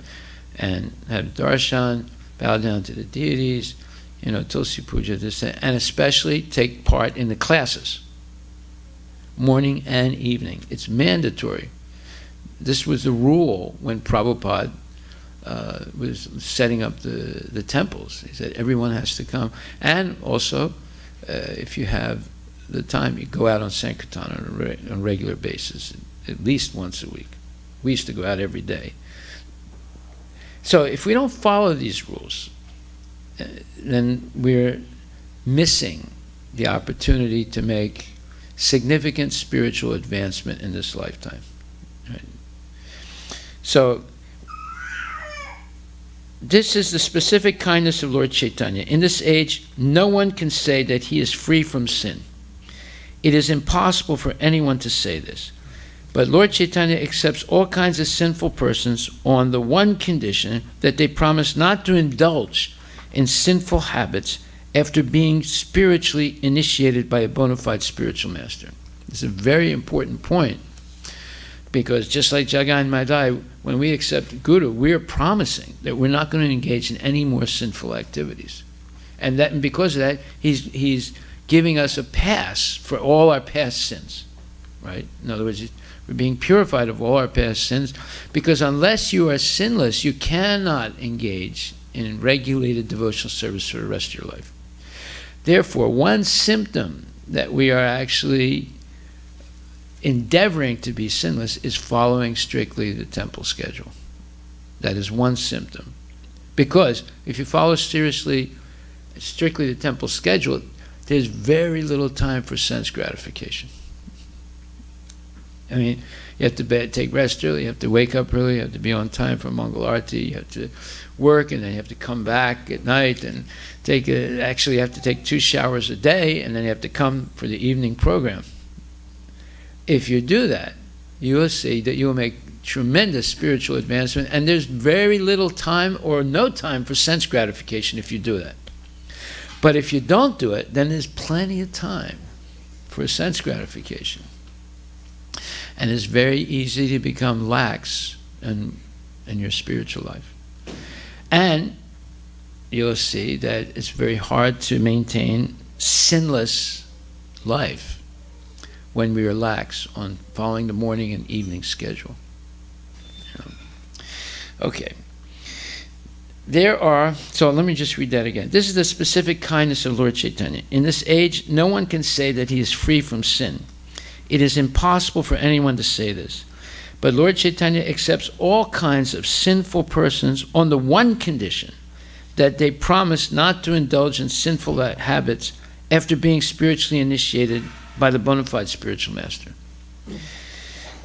and have darshan, bow down to the deities, Tulsi Puja, this, and especially take part in the classes, morning and evening. It's mandatory. This was the rule when Prabhupada was setting up the temples. He said everyone has to come, and also if you have the time, you go out on Sankirtan on a regular basis, at least once a week. We used to go out every day. So if we don't follow these rules, then we're missing the opportunity to make significant spiritual advancement in this lifetime. Right? So this is the specific kindness of Lord Chaitanya. In this age, no one can say that he is free from sin. It is impossible for anyone to say this. But Lord Chaitanya accepts all kinds of sinful persons on the one condition that they promise not to indulge in sinful habits after being spiritually initiated by a bona fide spiritual master. It's a very important point, because just like Jagai and Madai, when we accept Guru, we're promising that we're not going to engage in any more sinful activities. And because of that, he's giving us a pass for all our past sins, right? In other words, we're being purified of all our past sins, because unless you are sinless, you cannot engage in regulated devotional service for the rest of your life. Therefore, one symptom that we are actually endeavoring to be sinless is following strictly the temple schedule. That is one symptom. Because if you follow strictly the temple schedule, there's very little time for sense gratification. I mean, you have to take rest early, you have to wake up early, you have to be on time for Mangal Arati, you have to work, and then you have to come back at night and actually you have to take 2 showers a day, and then you have to come for the evening program. If you do that, you will see that you will make tremendous spiritual advancement, and there's very little time or no time for sense gratification if you do that. But if you don't do it, then there's plenty of time for sense gratification. And it's very easy to become lax in your spiritual life. And you'll see that it's very hard to maintain sinless life when we relax on following the morning and evening schedule. Okay. So let me just read that again. This is the specific kindness of Lord Chaitanya. In this age, no one can say that he is free from sin. It is impossible for anyone to say this. But Lord Chaitanya accepts all kinds of sinful persons on the one condition that they promise not to indulge in sinful habits after being spiritually initiated by the bona fide spiritual master.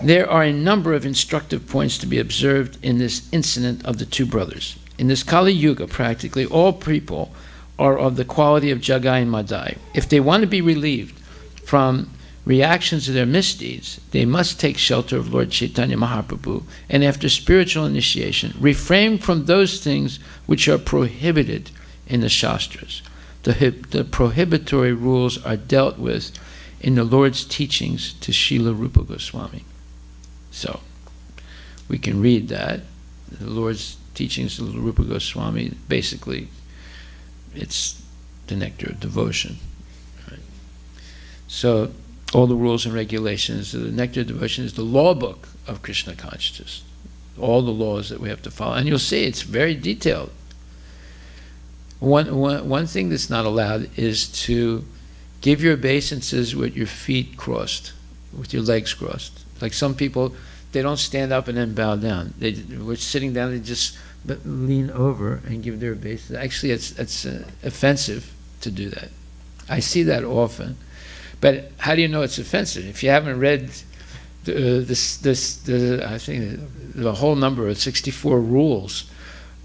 There are a number of instructive points to be observed in this incident of the two brothers. In this Kali Yuga, practically all people are of the quality of Jagai and Madai. If they want to be relieved from reactions to their misdeeds, they must take shelter of Lord Chaitanya Mahaprabhu, and after spiritual initiation, refrain from those things which are prohibited in the Shastras. The prohibitory rules are dealt with in the Lord's teachings to Srila Rupa Goswami. So, we can read that. The Lord's teachings to Rupa Goswami, basically, it's the nectar of devotion. Right? So, all the rules and regulations, the nectar of devotion is the law book of Krishna consciousness. All the laws that we have to follow. And you'll see it's very detailed. One thing that's not allowed is to give your obeisances with your feet crossed, with your legs crossed. Like some people, they don't stand up and then bow down. We're sitting down, they just lean over and give their obeisance. Actually, it's offensive to do that. I see that often. But how do you know it's offensive? If you haven't read I think the whole number of 64 rules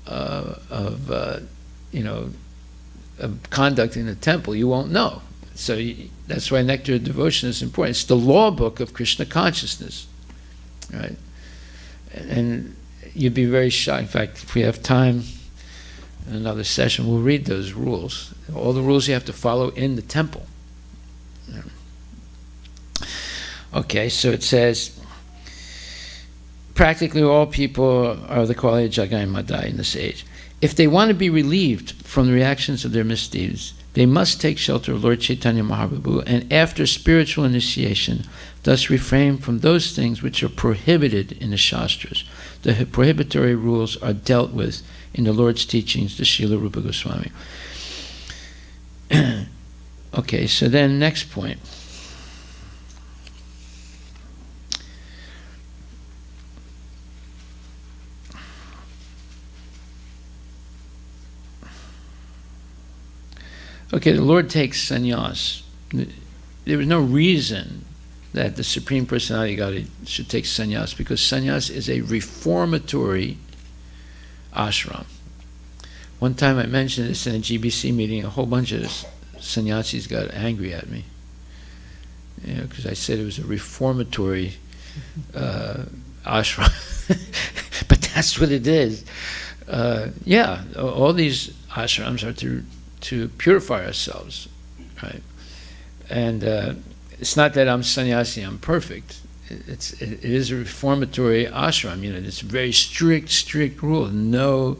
of conduct in the temple, you won't know. So that's why nectar of devotion is important. It's the law book of Krishna consciousness, right? And you'd be very shocked. In fact, if we have time in another session, we'll read those rules. All the rules you have to follow in the temple. Okay, so it says, practically all people are of the quality of Jagai and Madai in this age. If they want to be relieved from the reactions of their misdeeds, they must take shelter of Lord Chaitanya Mahaprabhu, and after spiritual initiation, thus refrain from those things which are prohibited in the Shastras. The prohibitory rules are dealt with in the Lord's teachings to Srila Rupa Goswami. Okay, so then next point. Okay, the Lord takes sannyas. There was no reason that the Supreme Personality of Godhead should take sannyas, because sannyas is a reformatory ashram. One time I mentioned this in a GBC meeting, a whole bunch of sannyasis got angry at me, because I said it was a reformatory ashram. But that's what it is. Yeah, all these ashrams are to purify ourselves, right? And it's not that I'm sannyasi, I'm perfect. It is a reformatory ashram. It's a very strict rule. No,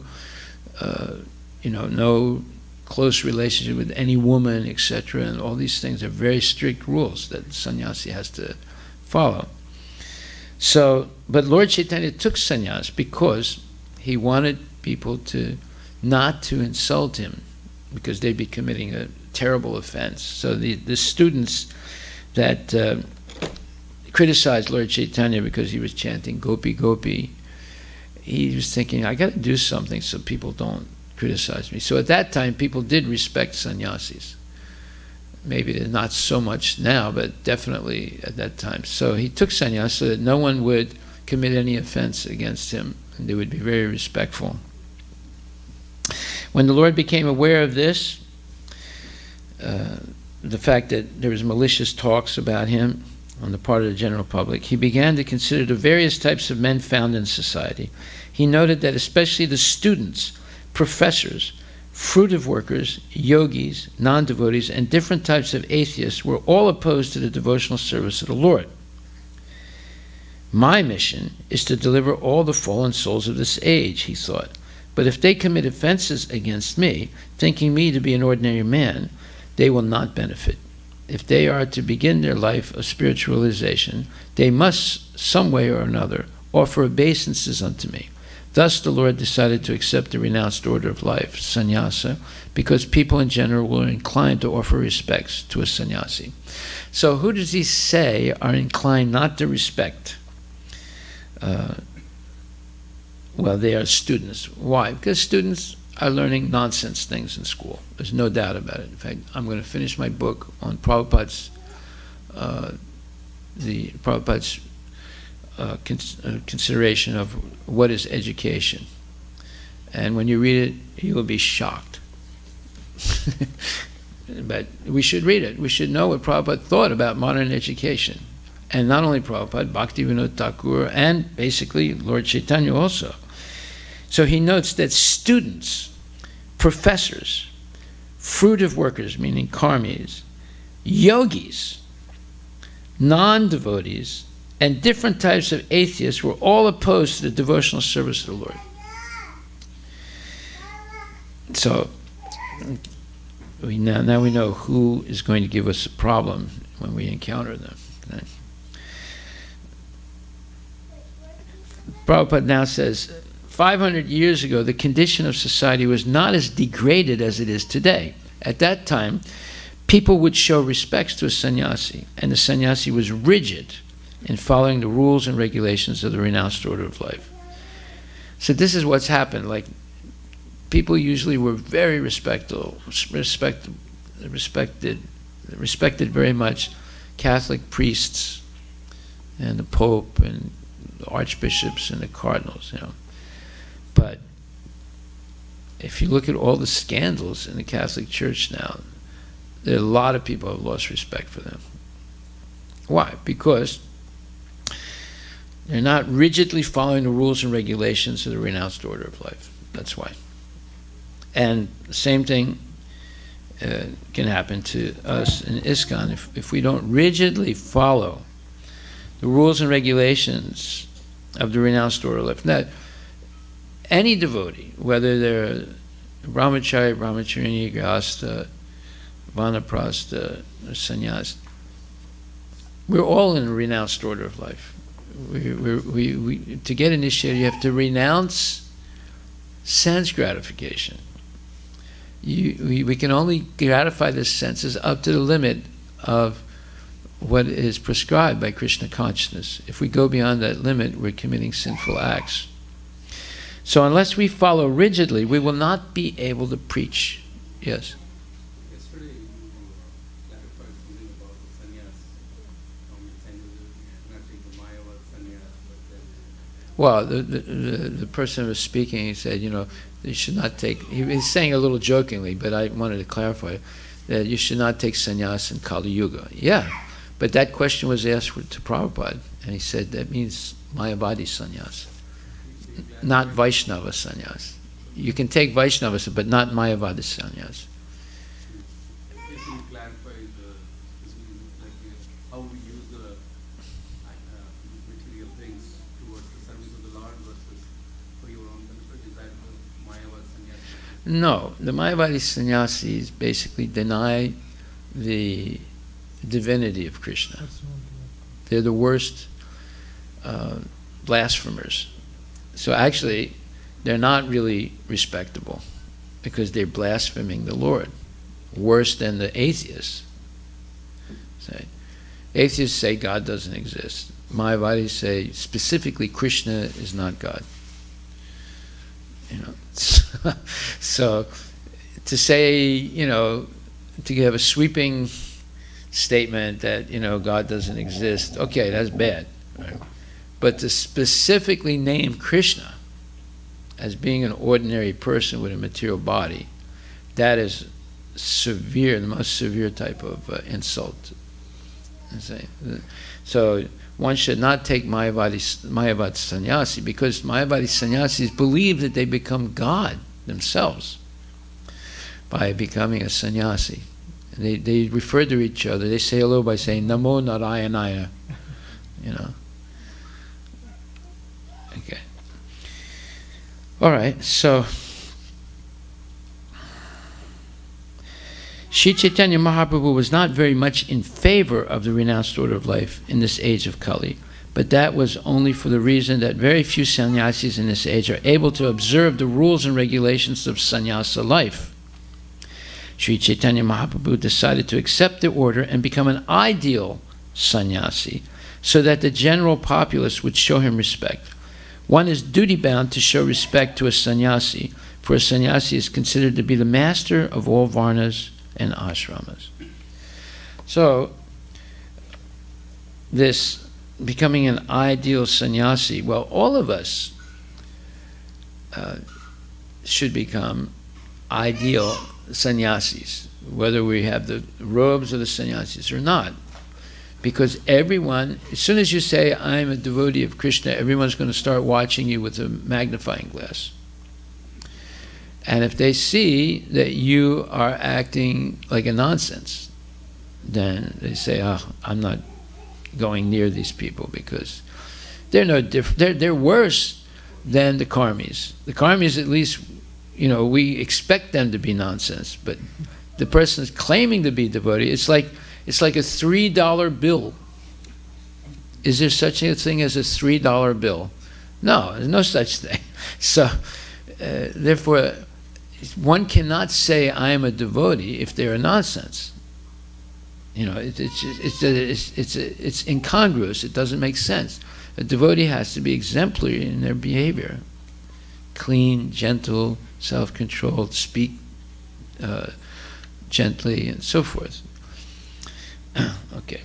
no close relationship with any woman, etc. And all these things are very strict rules that sannyasi has to follow. So, but Lord Chaitanya took sannyas because he wanted people not to insult him, because they'd be committing a terrible offense. So the students that criticized Lord Chaitanya because he was chanting Gopi Gopi, he was thinking, I got to do something so people don't criticize me. So at that time, people did respect sannyasis. Maybe not so much now, but definitely at that time. So he took sannyas so that no one would commit any offense against him, and they would be very respectful. When the Lord became aware of this, the fact that there was malicious talks about him on the part of the general public, he began to consider the various types of men found in society. He noted that especially the students, professors, fruitive workers, yogis, non-devotees, and different types of atheists were all opposed to the devotional service of the Lord. My mission is to deliver all the fallen souls of this age, he thought. But if they commit offenses against me, thinking me to be an ordinary man, they will not benefit. If they are to begin their life of spiritualization, they must, some way or another, offer obeisances unto me. Thus the Lord decided to accept the renounced order of life, sannyasa, because people in general were inclined to offer respects to a sannyasi. So who does he say are inclined not to respect? Well, they are students. Why? Because students are learning nonsense things in school. There's no doubt about it. In fact, I'm going to finish my book on Prabhupada's consideration of what is education. And when you read it, you will be shocked. But we should read it. We should know what Prabhupada thought about modern education. And not only Prabhupada, Bhaktivinoda Thakur, and basically Lord Chaitanya also. So he notes that students, professors, fruitive workers, meaning karmis, yogis, non-devotees, and different types of atheists were all opposed to the devotional service of the Lord. So now we know who is going to give us a problem when we encounter them. Okay? Prabhupada now says, 500 years ago, the condition of society was not as degraded as it is today. At that time, people would show respects to a sannyasi, and the sannyasi was rigid in following the rules and regulations of the renounced order of life. So this is what's happened. Like, people usually were very respected very much Catholic priests and the Pope and the archbishops and the cardinals, you know. But if you look at all the scandals in the Catholic Church now, there are a lot of people who have lost respect for them. Why? Because they're not rigidly following the rules and regulations of the renounced order of life. That's why. And the same thing can happen to us in ISKCON. If we don't rigidly follow the rules and regulations of the renounced order of life. Now, any devotee, whether they're brahmachari, brahmacharini, grihastha, vanaprastha, or sannyas, we're all in a renounced order of life. To get initiated, you have to renounce sense gratification. We can only gratify the senses up to the limit of what is prescribed by Krishna consciousness. If we go beyond that limit, we're committing sinful acts. So unless we follow rigidly, we will not be able to preach. Yes? Yesterday you clarified something about the sannyas. Not taking the Mayavad sannyas, but then... Well, the person who was speaking, he said, you know, you should not take, he's saying a little jokingly, but I wanted to clarify, that you should not take sannyas in Kali Yuga. Yeah, but that question was asked to Prabhupada, and he said that means Mayavadi sannyas, not Vaishnava sannyas. You can take Vaishnavas, but not Mayavadi sannyas. Can you clarify how we use the material things towards the service of the Lord versus for your own benefit? Is that the Mayavad sannyas? No, the Mayavadi sannyasis basically deny the divinity of Krishna. They're the worst blasphemers. So actually, they're not really respectable because they're blaspheming the Lord, worse than the atheists. Say, atheists say God doesn't exist. Mayavadis say specifically Krishna is not God. You know, so to say, you know, to give a sweeping statement that, you know, God doesn't exist, okay, that's bad. Right? But to specifically name Krishna as being an ordinary person with a material body, that is severe, the most severe type of insult. So one should not take Mayavad sannyasi, because Mayavadi sannyasis believe that they become God themselves. by becoming a sannyasi. They refer to each other. They say hello by saying Namo Narayanaya. You know. Okay. All right. So Sri Chaitanya Mahaprabhu was not very much in favor of the renounced order of life in this age of Kali, but that was only for the reason that very few sannyasis in this age are able to observe the rules and regulations of sannyasa life. Sri Chaitanya Mahaprabhu decided to accept the order and become an ideal sannyasi so that the general populace would show him respect. One is duty-bound to show respect to a sannyasi, for a sannyasi is considered to be the master of all varnas and ashramas. So, this becoming an ideal sannyasi, well, all of us should become ideal sannyasis, whether we have the robes of the sannyasis or not. Because everyone, as soon as you say, I'm a devotee of Krishna, everyone's going to start watching you with a magnifying glass. And if they see that you are acting like a nonsense, then they say, oh, I'm not going near these people because they're no different. They're worse than the karmis. The karmis, at least, you know, we expect them to be nonsense, but the person is claiming to be devotee. It's like a $3 bill. Is there such a thing as a $3 bill? No, there's no such thing. So, therefore, one cannot say I am a devotee if they're a nonsense. You know, it's incongruous. It doesn't make sense. A devotee has to be exemplary in their behavior, clean, gentle, self-controlled, speak gently, and so forth. Okay.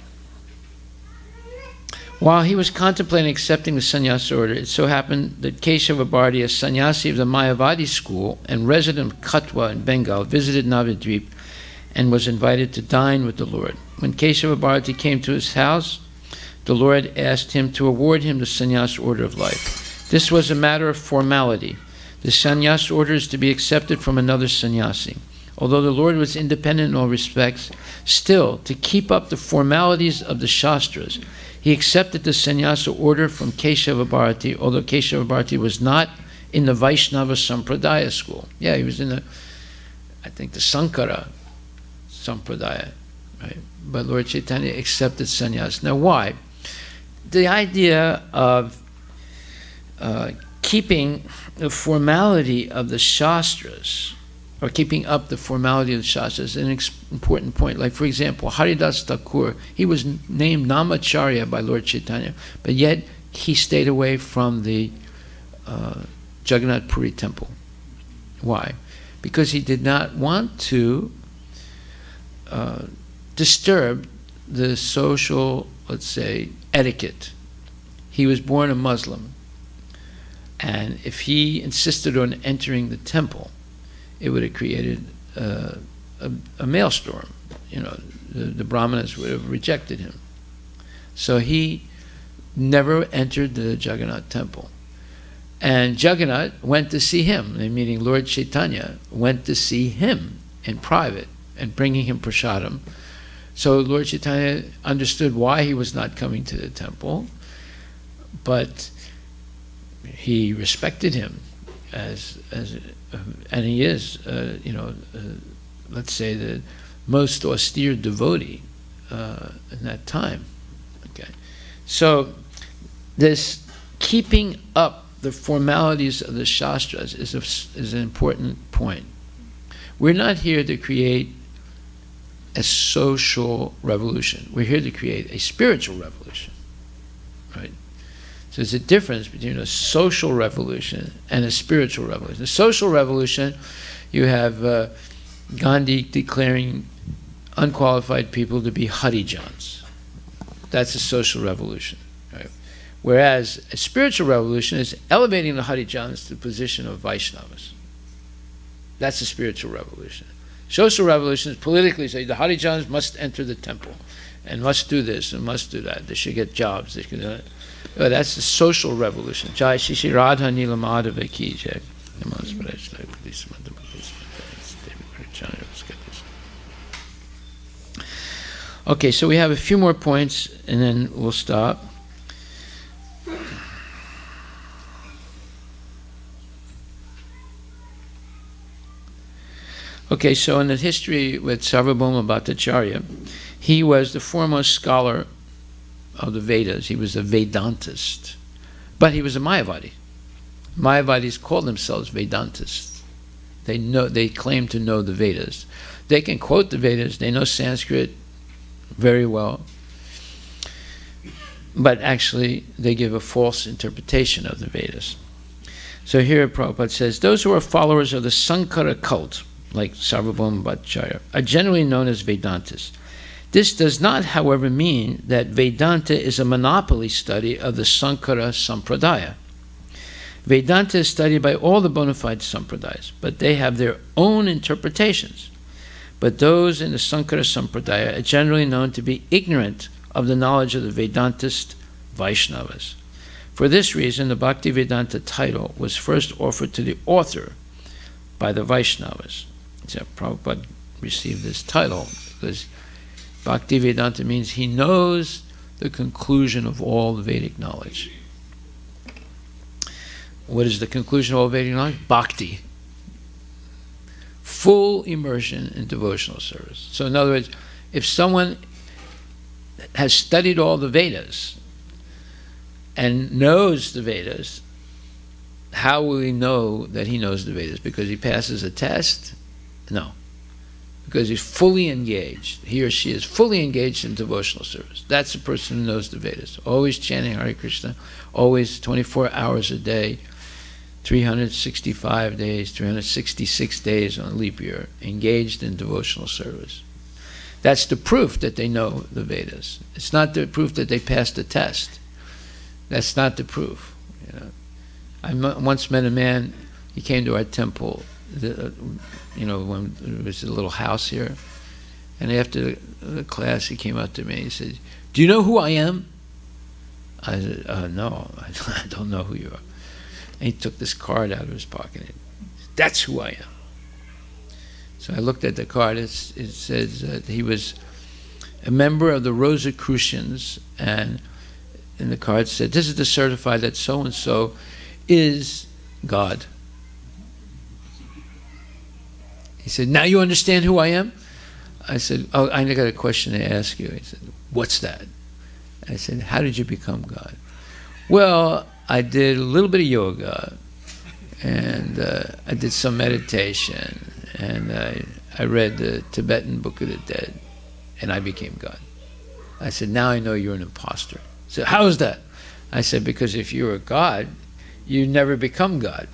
While he was contemplating accepting the sannyasa order, it so happened that Keshava Bharati, a sannyasi of the Mayavadi school and resident of Katwa in Bengal, visited Navadvip and was invited to dine with the Lord. When Keshava Bharati came to his house, the Lord asked him to award him the sannyasa order of life. This was a matter of formality. The sannyasa order is to be accepted from another sannyasi. Although the Lord was independent in all respects, still, to keep up the formalities of the Shastras, he accepted the sannyasa order from Keshava Bharati, although Keshava Bharati was not in the Vaishnava Sampradaya school. Yeah, he was in the, I think, the Sankara Sampradaya, right? But Lord Chaitanya accepted sannyasa. Now, why? The idea of keeping the formality of the Shastras, or keeping up the formality of the Shastras, is an important point. Like, for example, Haridas Thakur, he was named Namacharya by Lord Chaitanya, but yet he stayed away from the Jagannath Puri temple. Why? Because he did not want to disturb the social, let's say, etiquette. He was born a Muslim, and if he insisted on entering the temple, it would have created a maelstrom. You know, the Brahmanas would have rejected him. So he never entered the Jagannath temple. And Jagannath went to see him, meaning Lord Chaitanya went to see him in private and bringing him prasadam. So Lord Chaitanya understood why he was not coming to the temple, but he respected him and he is, you know, let's say the most austere devotee in that time. Okay, so this keeping up the formalities of the Shastras is an important point. We're not here to create a social revolution. We're here to create a spiritual revolution, right? So there's a difference between a social revolution and a spiritual revolution. The social revolution, you have Gandhi declaring unqualified people to be Harijans. That's a social revolution, right? Whereas a spiritual revolution is elevating the Harijans to the position of Vaishnavas. That's a spiritual revolution. Social revolution is politically say the Harijans must enter the temple and must do this and must do that. They should get jobs. They should do that. Oh, that's the social revolution. Jai Shri Radha Nila Madhava Ki Jai. Bhattacharya. Let's get this. Okay, so we have a few more points, and then we'll stop. Okay, so in the history with Sarvabhauma Bhattacharya, he was the foremost scholar of the Vedas. He was a Vedantist. But he was a Mayavadi. Mayavadis call themselves Vedantists. They claim to know the Vedas. They can quote the Vedas. They know Sanskrit very well. But actually, they give a false interpretation of the Vedas. So here Prabhupada says, those who are followers of the Sankara cult, like Sarvabhauma Bhattacharya, are generally known as Vedantists. This does not, however, mean that Vedanta is a monopoly study of the Sankara Sampradaya. Vedanta is studied by all the bona fide Sampradayas, but they have their own interpretations. But those in the Sankara Sampradaya are generally known to be ignorant of the knowledge of the Vedantist Vaishnavas. For this reason, the Bhaktivedanta title was first offered to the author by the Vaishnavas. So Prabhupada received this title because Bhaktivedanta means he knows the conclusion of all the Vedic knowledge. What is the conclusion of all Vedic knowledge? Bhakti. Full immersion in devotional service. So in other words, if someone has studied all the Vedas and knows the Vedas, how will he know that he knows the Vedas? Because he passes a test? No. Because he's fully engaged. He or she is fully engaged in devotional service. That's the person who knows the Vedas. Always chanting Hare Krishna, always 24 hours a day, 365 days, 366 days on leap year, engaged in devotional service. That's the proof that they know the Vedas. It's not the proof that they passed the test. That's not the proof. You know, I once met a man. He came to our temple. When there was a little house here, and after the class, he came up to me. He said, "Do you know who I am?" I said, "No, I don't know who you are." And he took this card out of his pocket. And that's who I am. So I looked at the card. It says that he was a member of the Rosicrucians, and in the card said, "This is to certify that so and so is God." He said, "Now you understand who I am?" I said, "Oh, I got a question to ask you." He said, "What's that?" I said, "How did you become God?" "Well, I did a little bit of yoga, and I did some meditation, and I read the Tibetan Book of the Dead, and I became God." I said, "Now I know you're an imposter." He said, "How is that?" I said, "Because if you were God, you never become God."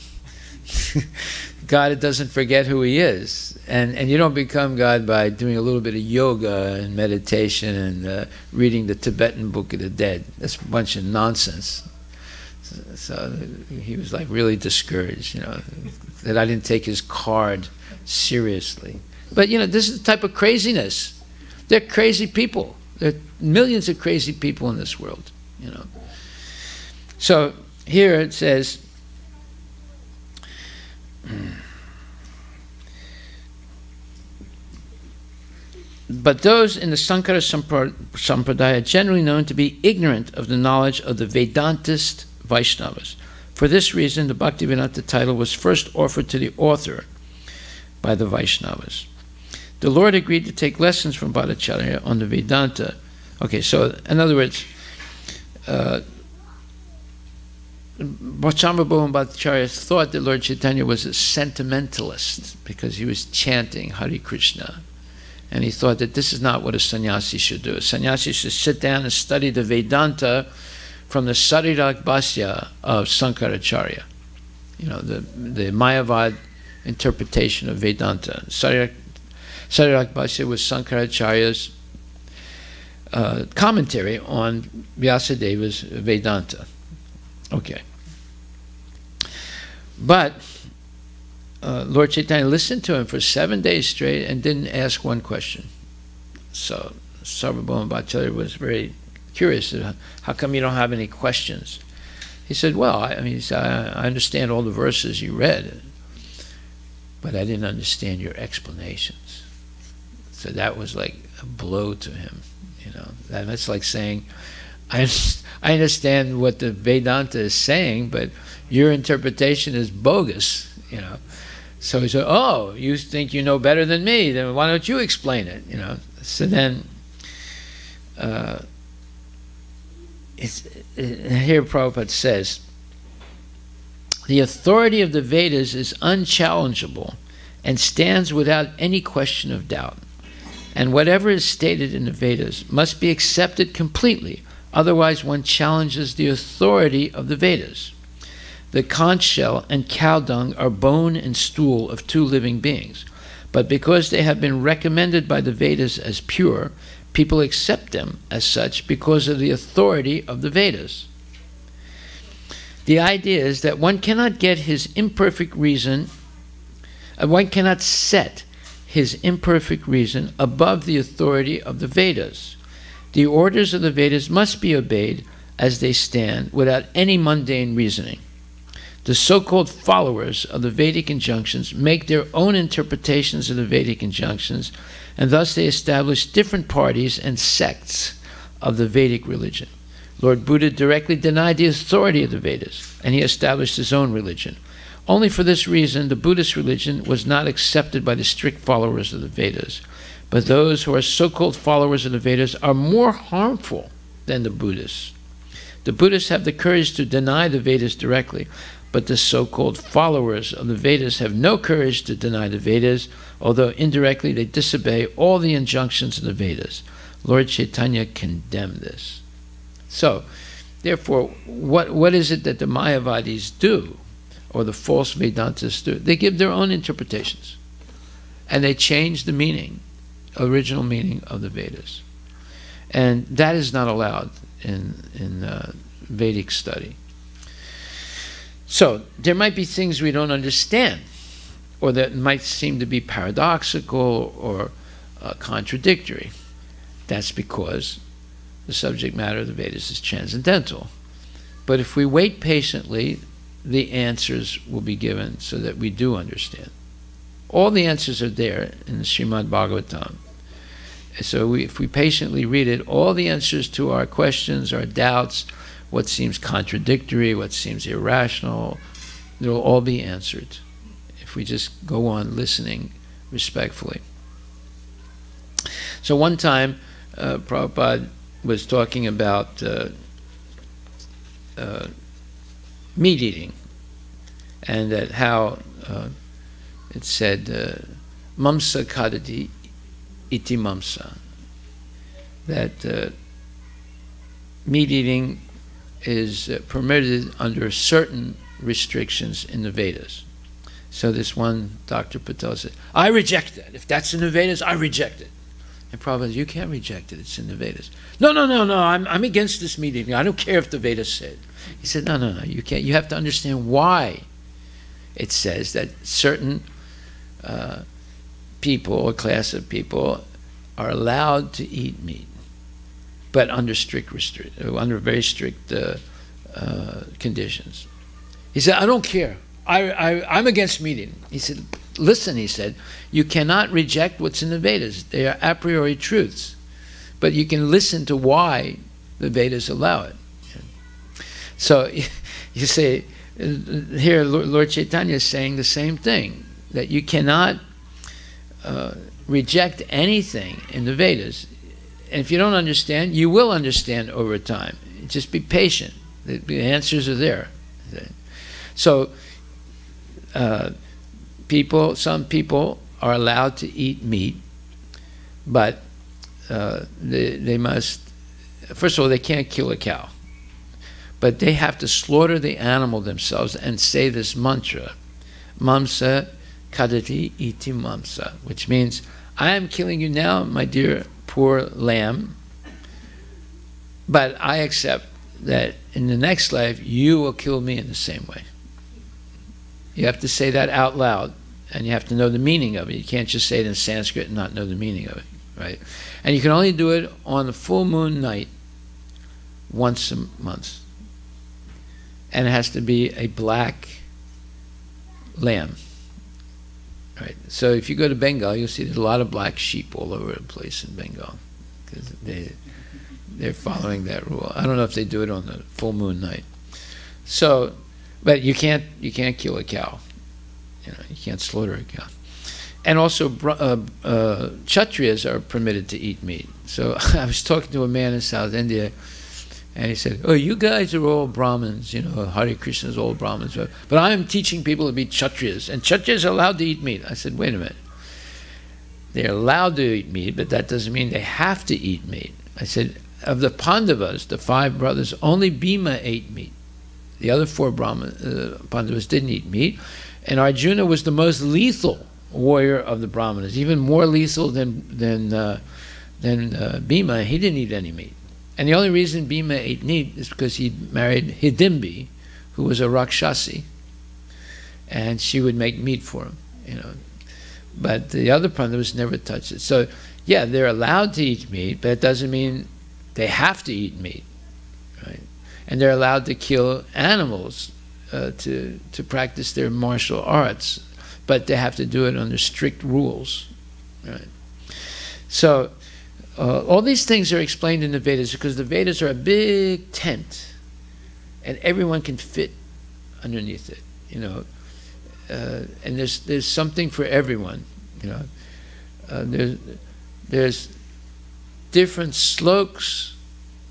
God doesn't forget who he is. And you don't become God by doing a little bit of yoga and meditation and reading the Tibetan Book of the Dead. That's a bunch of nonsense. So he was like really discouraged, that I didn't take his card seriously. But, this is the type of craziness. They're crazy people. There are millions of crazy people in this world, So here it says, but those in the Sankara Sampradaya are generally known to be ignorant of the knowledge of the Vedantist Vaishnavas. For this reason, the Bhaktivedanta title was first offered to the author by the Vaishnavas. The Lord agreed to take lessons from Bhattacharya on the Vedanta. Okay, so in other words, Sarvabhauma Bhattacharya thought that Lord Chaitanya was a sentimentalist because he was chanting Hare Krishna. And he thought that this is not what a sannyasi should do. A sannyasi should sit down and study the Vedanta from the Sarirak Bhasya of Sankaracharya. The Mayavad interpretation of Vedanta. Sarirak Bhasya was Sankaracharya's commentary on Vyasadeva's Vedanta. Okay. But Lord Chaitanya listened to him for 7 days straight and didn't ask one question. So Sarvabhauma Bhattacharya was very curious. How come you don't have any questions? He said, "Well, I understand all the verses you read, but I didn't understand your explanations. So that was like a blow to him, you know. That's like saying, I understand what the Vedanta is saying, but your interpretation is bogus, you know. So he said, oh, you think you know better than me, then why don't you explain it, you know. So then, here Prabhupada says, the authority of the Vedas is unchallengeable and stands without any question of doubt. And whatever is stated in the Vedas must be accepted completely, otherwise one challenges the authority of the Vedas. The conch shell and cow dung are bone and stool of two living beings, but because they have been recommended by the Vedas as pure, people accept them as such because of the authority of the Vedas. The idea is that one cannot get his imperfect reason, one cannot set his imperfect reason above the authority of the Vedas. The orders of the Vedas must be obeyed as they stand without any mundane reasoning. The so-called followers of the Vedic injunctions make their own interpretations of the Vedic injunctions, and thus they establish different parties and sects of the Vedic religion. Lord Buddha directly denied the authority of the Vedas, and he established his own religion. Only for this reason, the Buddhist religion was not accepted by the strict followers of the Vedas. But those who are so-called followers of the Vedas are more harmful than the Buddhists. The Buddhists have the courage to deny the Vedas directly, but the so-called followers of the Vedas have no courage to deny the Vedas, although indirectly they disobey all the injunctions of the Vedas. Lord Chaitanya condemned this. So, therefore, what is it that the Mayavadis do, or the false Vedantists do? They give their own interpretations, and they change the meaning, original meaning of the Vedas. And that is not allowed in Vedic study. So there might be things we don't understand, or that might seem to be paradoxical or contradictory. That's because the subject matter of the Vedas is transcendental. But if we wait patiently, the answers will be given so that we do understand. All the answers are there in the Srimad Bhagavatam. So if we patiently read it, all the answers to our questions, our doubts, what seems contradictory, what seems irrational, they'll all be answered if we just go on listening respectfully. So one time, Prabhupada was talking about meat eating, and that how it said, mamsa kadati iti mamsa, that meat eating is permitted under certain restrictions in the Vedas. So this one Dr. Patel said, I reject that. If that's in the Vedas, I reject it. And Prabhupada said, you can't reject it, it's in the Vedas. No, I'm against this meat eating. I don't care if the Vedas said. He said, no, you can't. You have to understand why it says that certain people or class of people are allowed to eat meat, but under very strict conditions. He said, I don't care. I'm against meat eating. He said, listen, he said, you cannot reject what's in the Vedas. They are a priori truths. But you can listen to why the Vedas allow it. So you say, here Lord Chaitanya is saying the same thing, that you cannot reject anything in the Vedas. And if you don't understand, you will understand over time. Just be patient. The answers are there. So some people are allowed to eat meat, but they must, first of all, they can't kill a cow. But they have to slaughter the animal themselves and say this mantra, mamsa kadati iti mamsa, which means, I am killing you now, my dear poor lamb, but I accept that in the next life you will kill me in the same way. You have to say that out loud, and you have to know the meaning of it. You can't just say it in Sanskrit and not know the meaning of it, right? And you can only do it on the full moon night once a month. And it has to be a black lamb. Right. So if you go to Bengal, you'll see there's a lot of black sheep all over the place in Bengal, because they're following that rule. I don't know if they do it on the full moon night. So, but you can't kill a cow. You know, you can't slaughter a cow. And also, Kshatriyas are permitted to eat meat. So I was talking to a man in South India, and he said, "Oh, you guys are all Brahmins, you know, Hare Krishna is all Brahmins. But I am teaching people to be Kshatriyas, and Kshatriyas are allowed to eat meat." I said, "Wait a minute. They're allowed to eat meat, but that doesn't mean they have to eat meat." I said, "Of the Pandavas, the 5 brothers, only Bhima ate meat. The other 4 Pandavas didn't eat meat, and Arjuna was the most lethal warrior of the Brahmanas, even more lethal than Bhima. He didn't eat any meat. And the only reason Bhima ate meat is because he married Hidimbi, who was a Rakshasi, and she would make meat for him, you know. But the other Pandavas never touched it. So, yeah, they're allowed to eat meat, but it doesn't mean they have to eat meat, right? And they're allowed to kill animals to practice their martial arts, but they have to do it under strict rules, right? So, all these things are explained in the Vedas because the Vedas are a big tent, and everyone can fit underneath it, you know. And there's something for everyone, you know. There's different slokas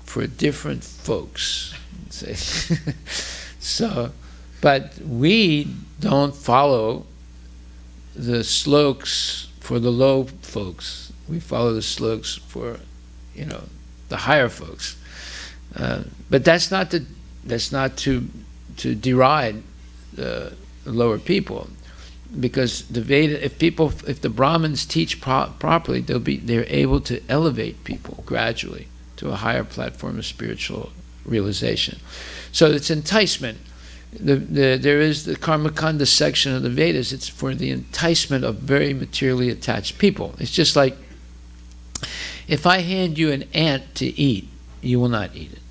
for different folks. So, but we don't follow the slokas for the low folks. We follow the slokas for, you know, the higher folks. But that's not to deride the lower people, because the Veda, if the Brahmins teach properly, they're able to elevate people gradually to a higher platform of spiritual realization. So it's enticement. There is the Karmakanda section of the Vedas. It's for the enticement of very materially attached people. It's just like, if I hand you an ant to eat, you will not eat it.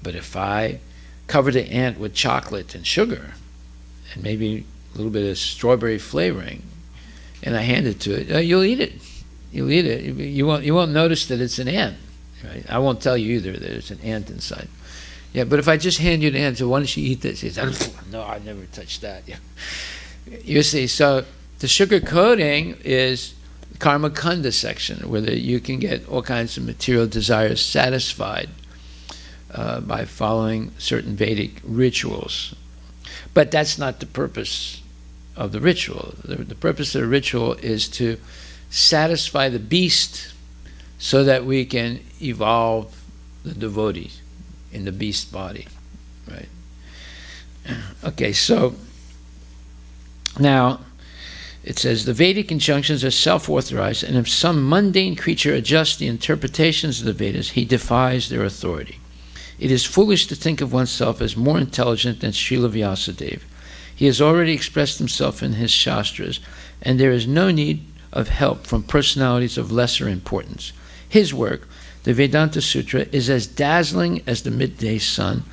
But if I cover the ant with chocolate and sugar, and maybe a little bit of strawberry flavoring, and I hand it to it, you'll eat it. You'll eat it. You won't notice that it's an ant. Right? I won't tell you either that there's an ant inside. Yeah, but if I just hand you the ant, so why don't you eat this? He says, "No, I never touched that." Yeah. You see, so the sugar coating is Karmakanda section, where you can get all kinds of material desires satisfied by following certain Vedic rituals. But that's not the purpose of the ritual. The purpose of the ritual is to satisfy the beast so that we can evolve the devotee in the beast body, right? Okay, so now it says, the Vedic injunctions are self-authorized, and if some mundane creature adjusts the interpretations of the Vedas, he defies their authority. It is foolish to think of oneself as more intelligent than Srila Vyasadeva. He has already expressed himself in his Shastras, and there is no need of help from personalities of lesser importance. His work, the Vedanta Sutra, is as dazzling as the midday sun,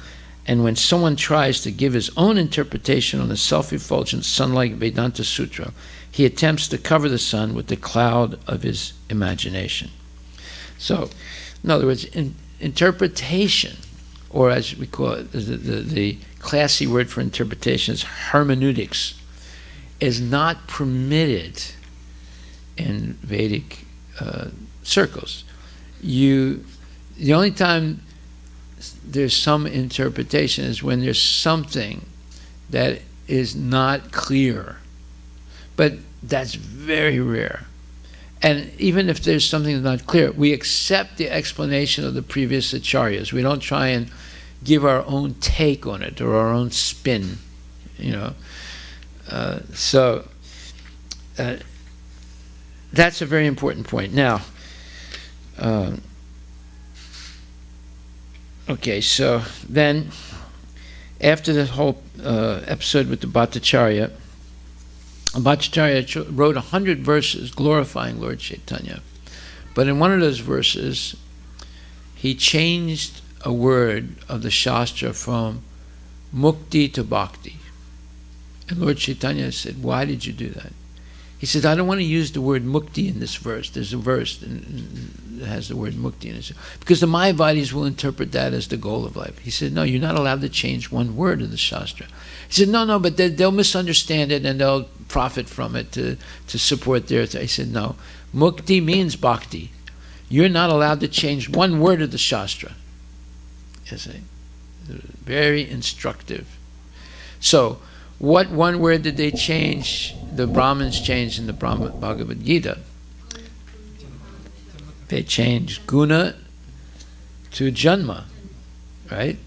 and when someone tries to give his own interpretation on the self-effulgent sun-like Vedanta Sutra, he attempts to cover the sun with the cloud of his imagination. So, in other words, interpretation, or as we call it, the classy word for interpretation is hermeneutics, is not permitted in Vedic circles. The only time there's some interpretation is when there's something that is not clear. But that's very rare. And even if there's something that's not clear, we accept the explanation of the previous acharyas. We don't try and give our own take on it or our own spin, you know. That's a very important point. Now, okay, so then after the whole episode with the Bhattacharya, Bhattacharya wrote 100 verses glorifying Lord Chaitanya. But in one of those verses, he changed a word of the Shastra from mukti to bhakti. And Lord Chaitanya said, "Why did you do that?" He said, I don't want to use the word mukti in this verse. There's a verse that has the word mukti in it. Because the Mayavadis will interpret that as the goal of life. He said, no, you're not allowed to change one word of the Shastra. He said, no, but they'll misunderstand it and they'll profit from it to support their... He said, no, mukti means bhakti. You're not allowed to change one word of the Shastra. You see? Very instructive. So, what one word did they change? The Brahmins changed in the Bhagavad Gita. They changed guna to janma, right?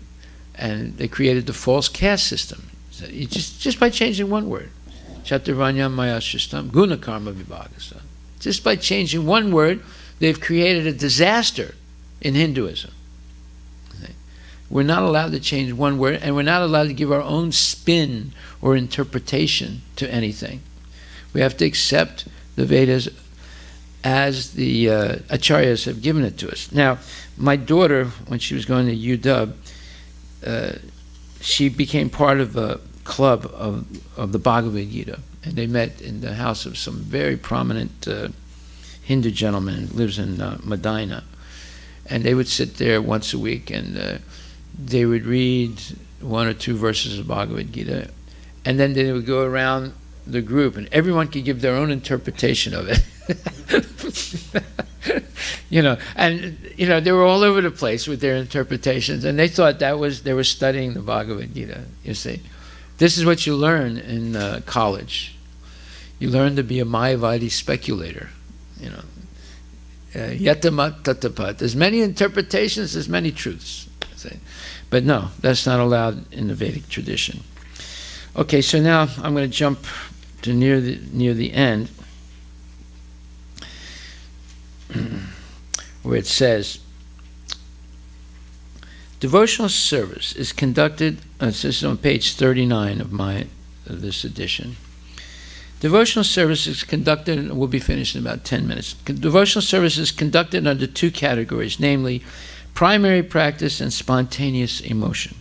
And they created the false caste system. So you just by changing one word. Chaturvanyam maya shristam guna karma vibhagasam. Just by changing one word, they've created a disaster in Hinduism. We're not allowed to change one word, and we're not allowed to give our own spin or interpretation to anything. We have to accept the Vedas as the acharyas have given it to us. Now, my daughter, when she was going to UW, she became part of a club of the Bhagavad Gita, and they met in the house of some very prominent Hindu gentleman who lives in Medina, and they would sit there once a week and they would read one or two verses of Bhagavad Gita, and then they would go around the group, and everyone could give their own interpretation of it. They were all over the place with their interpretations, and they thought they were studying the Bhagavad Gita. You see, this is what you learn in college. You learn to be a Mayavadi speculator. Yatamat tatapat. There's many interpretations, there's many truths. But no, that's not allowed in the Vedic tradition. Okay, so now I'm going to jump to near the end, where it says, devotional service is conducted. This is on page 39 of this edition. Devotional service is conducted, and we'll be finished in about 10 minutes. Devotional service is conducted under two categories, namely primary practice and spontaneous emotion.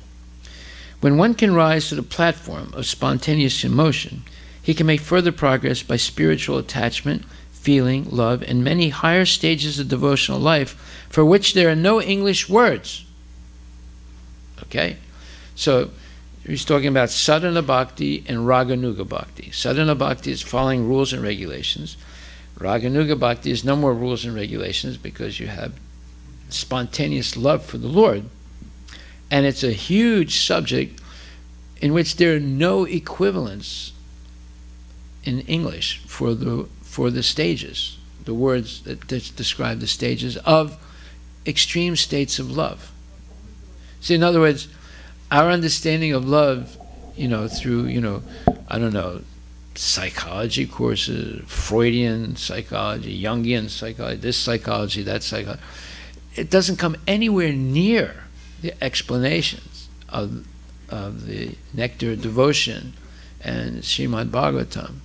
When one can rise to the platform of spontaneous emotion, he can make further progress by spiritual attachment, feeling, love, and many higher stages of devotional life for which there are no English words. Okay? So he's talking about sadhana bhakti and raganuga bhakti. Sadhana bhakti is following rules and regulations. Raganuga bhakti is no more rules and regulations because you have spontaneous love for the Lord, and it's a huge subject in which there are no equivalents in English for the stages, the words that describe the stages of extreme states of love. See, in other words, our understanding of love, through I don't know, psychology courses, Freudian psychology, Jungian psychology, this psychology, that psychology, it doesn't come anywhere near the explanations of the Nectar of Devotion and Srimad Bhagavatam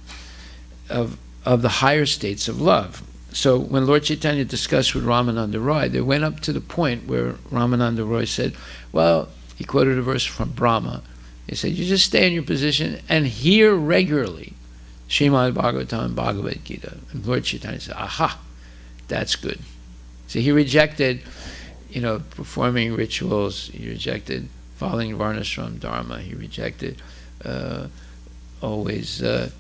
of the higher states of love. So when Lord Chaitanya discussed with Ramananda Roy, they went up to the point where Ramananda Roy said, well, he quoted a verse from Brahma. He said, you just stay in your position and hear regularly Srimad Bhagavatam and Bhagavad Gita. And Lord Chaitanya said, aha, that's good. So he rejected, performing rituals. He rejected following Varnashram Dharma. He rejected always, do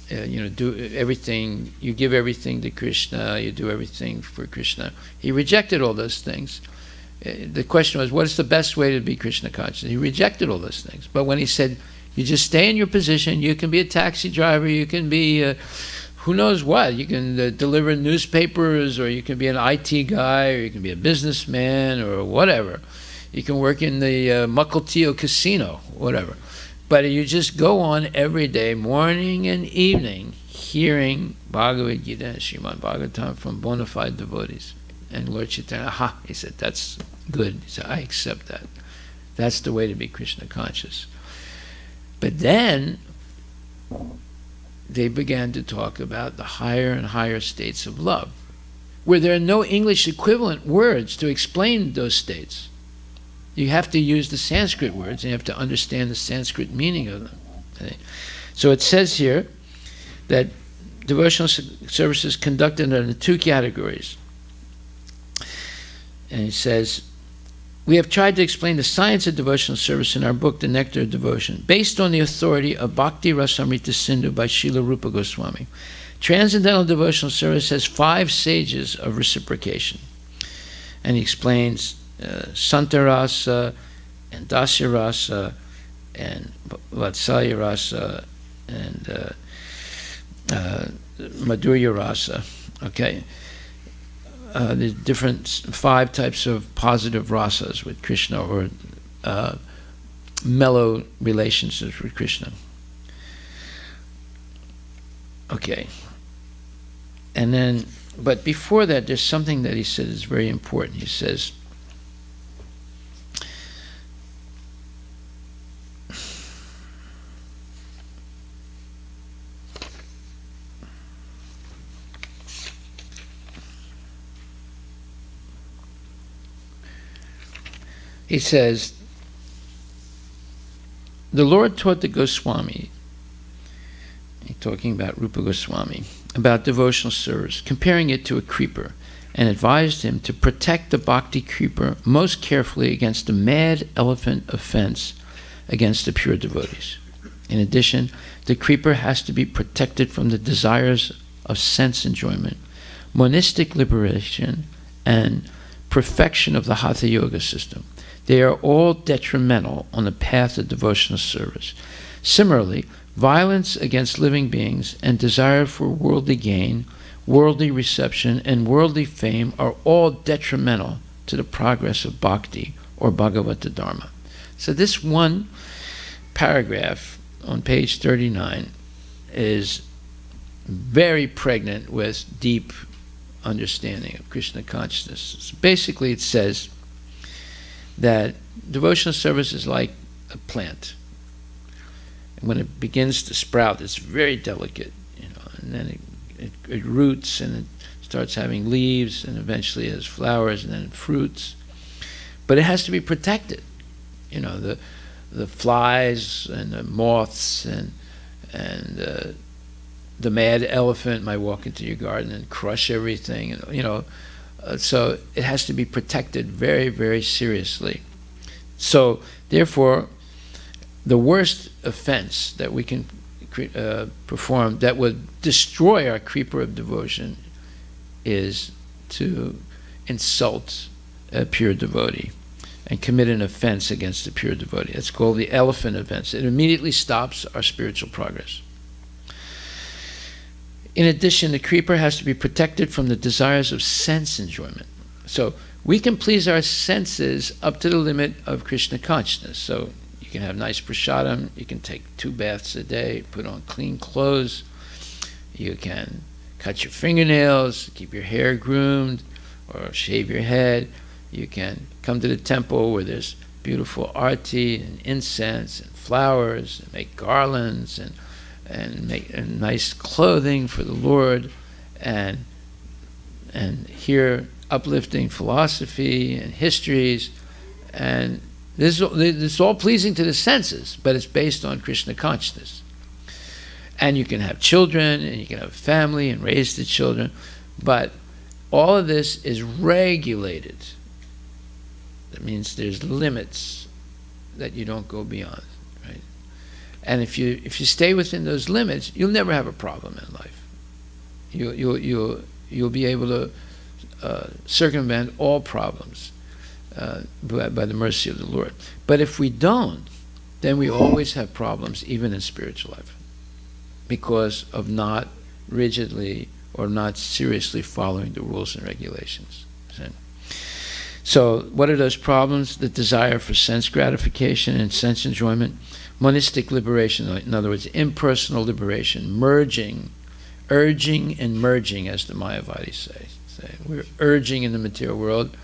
everything. You give everything to Krishna. You do everything for Krishna. He rejected all those things. The question was, what is the best way to be Krishna conscious? He rejected all those things. But when he said, you just stay in your position, you can be a taxi driver, you can be who knows what. You can deliver newspapers, or you can be an IT guy, or you can be a businessman, or whatever. You can work in the Mukilteo casino, whatever. But you just go on every day, morning and evening, hearing Bhagavad Gita and Srimad Bhagavatam from bona fide devotees. And Lord Chaitanya, aha, he said, that's good. He said, I accept that. That's the way to be Krishna conscious. But then they began to talk about the higher and higher states of love, where there are no English equivalent words to explain those states. You have to use the Sanskrit words, and you have to understand the Sanskrit meaning of them. Okay? So it says here that devotional services conducted under two categories. And he says, we have tried to explain the science of devotional service in our book, The Nectar of Devotion, based on the authority of Bhakti Rasamrita Sindhu by Srila Rupa Goswami. Transcendental devotional service has 5 stages of reciprocation. And he explains Santa Rasa, and Dasya Rasa, and Vatsalya Rasa, and Madhurya Rasa. Okay? The different 5 types of positive rasas with Krishna, or mellow relationships with Krishna. Okay. And then, but before that, there's something that he said is very important. He says, the Lord taught the Goswami, he's talking about Rupa Goswami, about devotional service, comparing it to a creeper, and advised him to protect the bhakti creeper most carefully against the mad elephant offense against the pure devotees. In addition, the creeper has to be protected from the desires of sense enjoyment, monistic liberation, and perfection of the Hatha Yoga system. They are all detrimental on the path of devotional service. Similarly, violence against living beings and desire for worldly gain, worldly reception, and worldly fame are all detrimental to the progress of bhakti or Bhagavata Dharma. So this one paragraph on page 39 is very pregnant with deep understanding of Krishna consciousness. So basically it says that devotional service is like a plant. When it begins to sprout, it's very delicate, and then it roots, and it starts having leaves, and eventually it has flowers, and then fruits. But it has to be protected. The flies and the moths and the mad elephant might walk into your garden and crush everything, so it has to be protected very, very seriously. So therefore, the worst offense that we can perform that would destroy our creeper of devotion is to insult a pure devotee and commit an offense against a pure devotee. It's called the elephant offense. It immediately stops our spiritual progress. In addition, the creeper has to be protected from the desires of sense enjoyment. So we can please our senses up to the limit of Krishna consciousness. So you can have nice prasadam, you can take 2 baths a day, put on clean clothes, you can cut your fingernails, keep your hair groomed, or shave your head. You can come to the temple where there's beautiful arti and incense and flowers, and make garlands, and make nice clothing for the Lord, and hear uplifting philosophy and histories, and this is all pleasing to the senses, but it's based on Krishna consciousness. And you can have children, and you can have a family and raise the children, but all of this is regulated. That means there's limits that you don't go beyond, right? And if you stay within those limits, you'll never have a problem in life. You'll be able to circumvent all problems by the mercy of the Lord. But if we don't, then we always have problems, even in spiritual life, because of not rigidly or not seriously following the rules and regulations. So what are those problems? The desire for sense gratification and sense enjoyment, monistic liberation, in other words, impersonal liberation, merging, urging and merging, as the Mayavadis say. We're urging in the material world,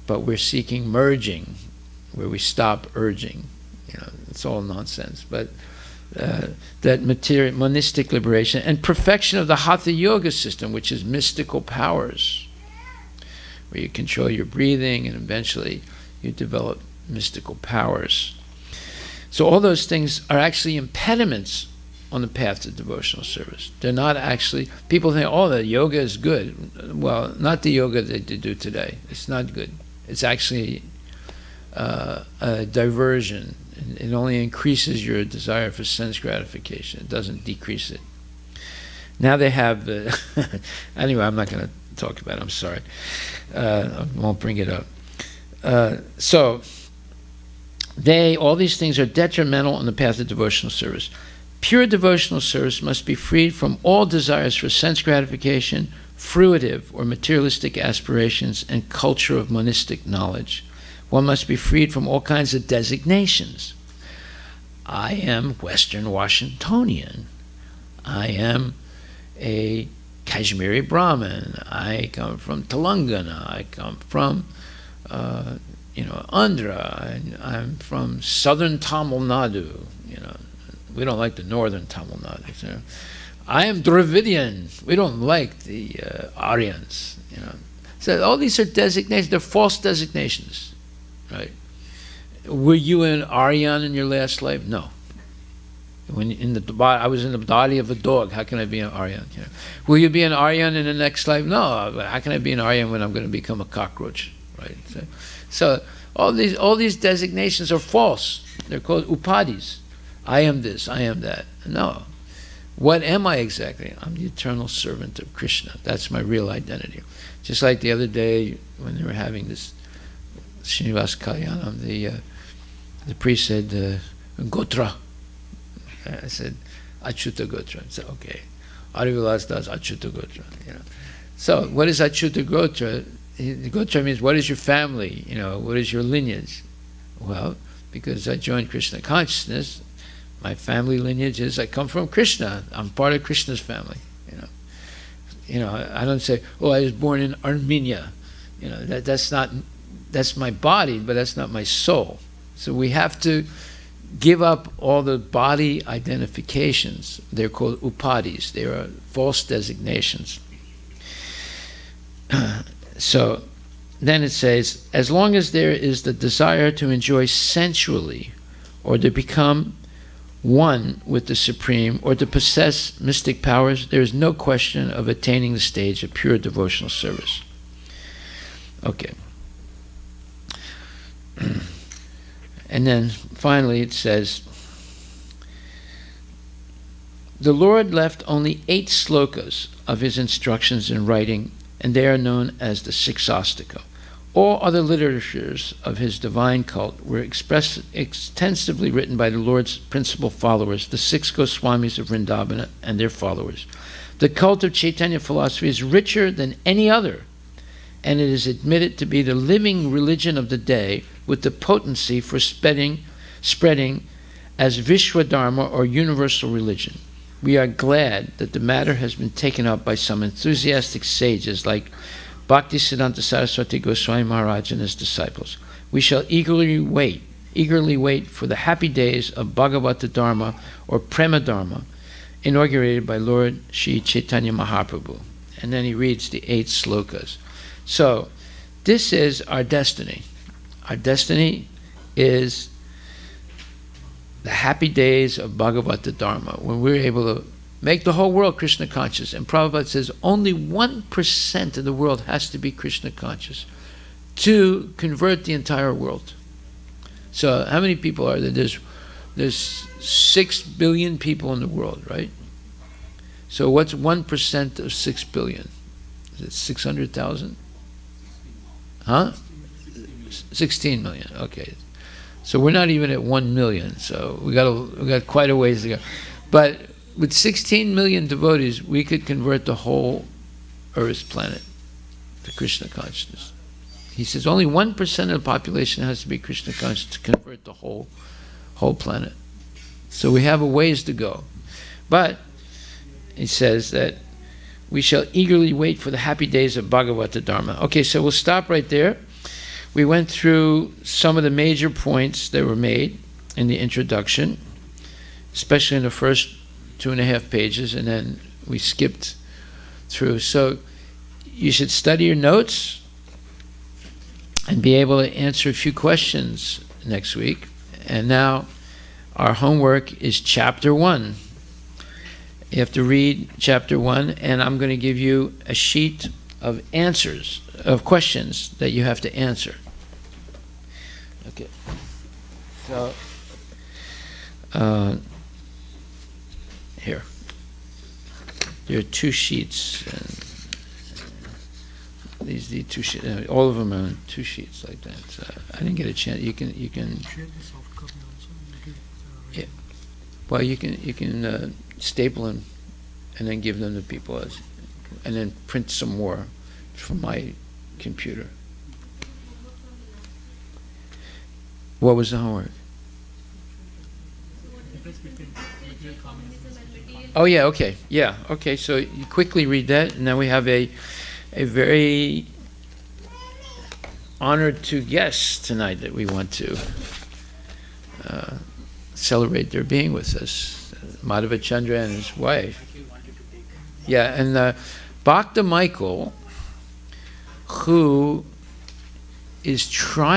but we're seeking merging, where we stop urging. It's all nonsense. But that material, monistic liberation, and perfection of the Hatha Yoga system, which is mystical powers, where you control your breathing, and eventually you develop mystical powers. So all those things are actually impediments on the path to devotional service. They're not actually, people think, oh, the yoga is good. Well, not the yoga that they do today. It's not good. It's actually a diversion. It only increases your desire for sense gratification. It doesn't decrease it. Now they have the, anyway, I'm not going to talk about it, I'm sorry. I won't bring it up. So, all these things are detrimental on the path of devotional service. Pure devotional service must be freed from all desires for sense gratification, fruitive or materialistic aspirations, and culture of monistic knowledge. One must be freed from all kinds of designations. I am Western Washingtonian. I am a Kashmiri Brahmin. I come from Telangana. I come from, Andhra. I'm from southern Tamil Nadu. We don't like the northern Tamil Nadu. I am Dravidian. We don't like the Aryans. So all these are designations. They're false designations. Right? Were you an Aryan in your last life? No. I was in the body of a dog. How can I be an Aryan? Will you be an Aryan in the next life? No. How can I be an Aryan when I'm going to become a cockroach? Right? So all these designations are false. They're called upadis. I am this. I am that. No. What am I exactly? I'm the eternal servant of Krishna. That's my real identity. Just like the other day when they were having this Srinivas Kalyanam, the priest said, Gotra. I said, Achyuta Gotra. I said, okay. Harivilas does Achyuta Gotra. So what is Achyuta Gotra? Gotra means, what is your family? What is your lineage? Well, because I joined Krishna consciousness, my family lineage is I come from Krishna. I'm part of Krishna's family. I don't say, oh, I was born in Armenia. That's my body, but that's not my soul. So we have to give up all the body identifications. They're called upadis. They are false designations. So then it says, as long as there is the desire to enjoy sensually or to become one with the Supreme or to possess mystic powers, there is no question of attaining the stage of pure devotional service. Okay. And then finally it says, the Lord left only 8 slokas of his instructions in writing, and they are known as the Siksastika. All other literatures of his divine cult were extensively written by the Lord's principal followers, the 6 Goswamis of Vrindavana and their followers. The cult of Chaitanya philosophy is richer than any other, and it is admitted to be the living religion of the day with the potency for spreading as Vishwadharma or universal religion. We are glad that the matter has been taken up by some enthusiastic sages like Bhaktisiddhanta Saraswati Goswami Maharaj and his disciples. We shall eagerly wait for the happy days of Bhagavata Dharma or Prema Dharma, inaugurated by Lord Sri Chaitanya Mahaprabhu. And then he reads the 8 slokas. So, this is our destiny. Our destiny is the happy days of Bhagavata Dharma, when we're able to make the whole world Krishna conscious. And Prabhupada says only 1% of the world has to be Krishna conscious to convert the entire world. So how many people are there? There's 6 billion people in the world, right? So what's 1% of 6 billion? Is it 600,000? Huh? 16 million. Okay. So we're not even at 1 million. So we got quite a ways to go. But with 16 million devotees, we could convert the whole Earth planet to Krishna consciousness. He says only 1% of the population has to be Krishna conscious to convert the whole planet. So we have a ways to go. But he says that we shall eagerly wait for the happy days of Bhagavata Dharma. Okay, so we'll stop right there. We went through some of the major points that were made in the introduction, especially in the first 2.5 pages, and then we skipped through. So you should study your notes and be able to answer a few questions next week. And now our homework is chapter 1. You have to read chapter 1, and I'm going to give you a sheet of answers, of questions that you have to answer. Okay. So, here. There are 2 sheets. These 2 sheets, all of them are on 2 sheets like that. So I didn't get a chance. You can. Share the soft copy also. You give, Yeah. Well, you can staple them, and then give them to people, and then print some more from my computer. What was the homework? Oh yeah, okay, yeah, okay. So you quickly read that, and then we have a very honored 2 guests tonight that we want to celebrate their being with us. Madhava Chandra and his wife. Yeah, and Bhakta Michael, who is trying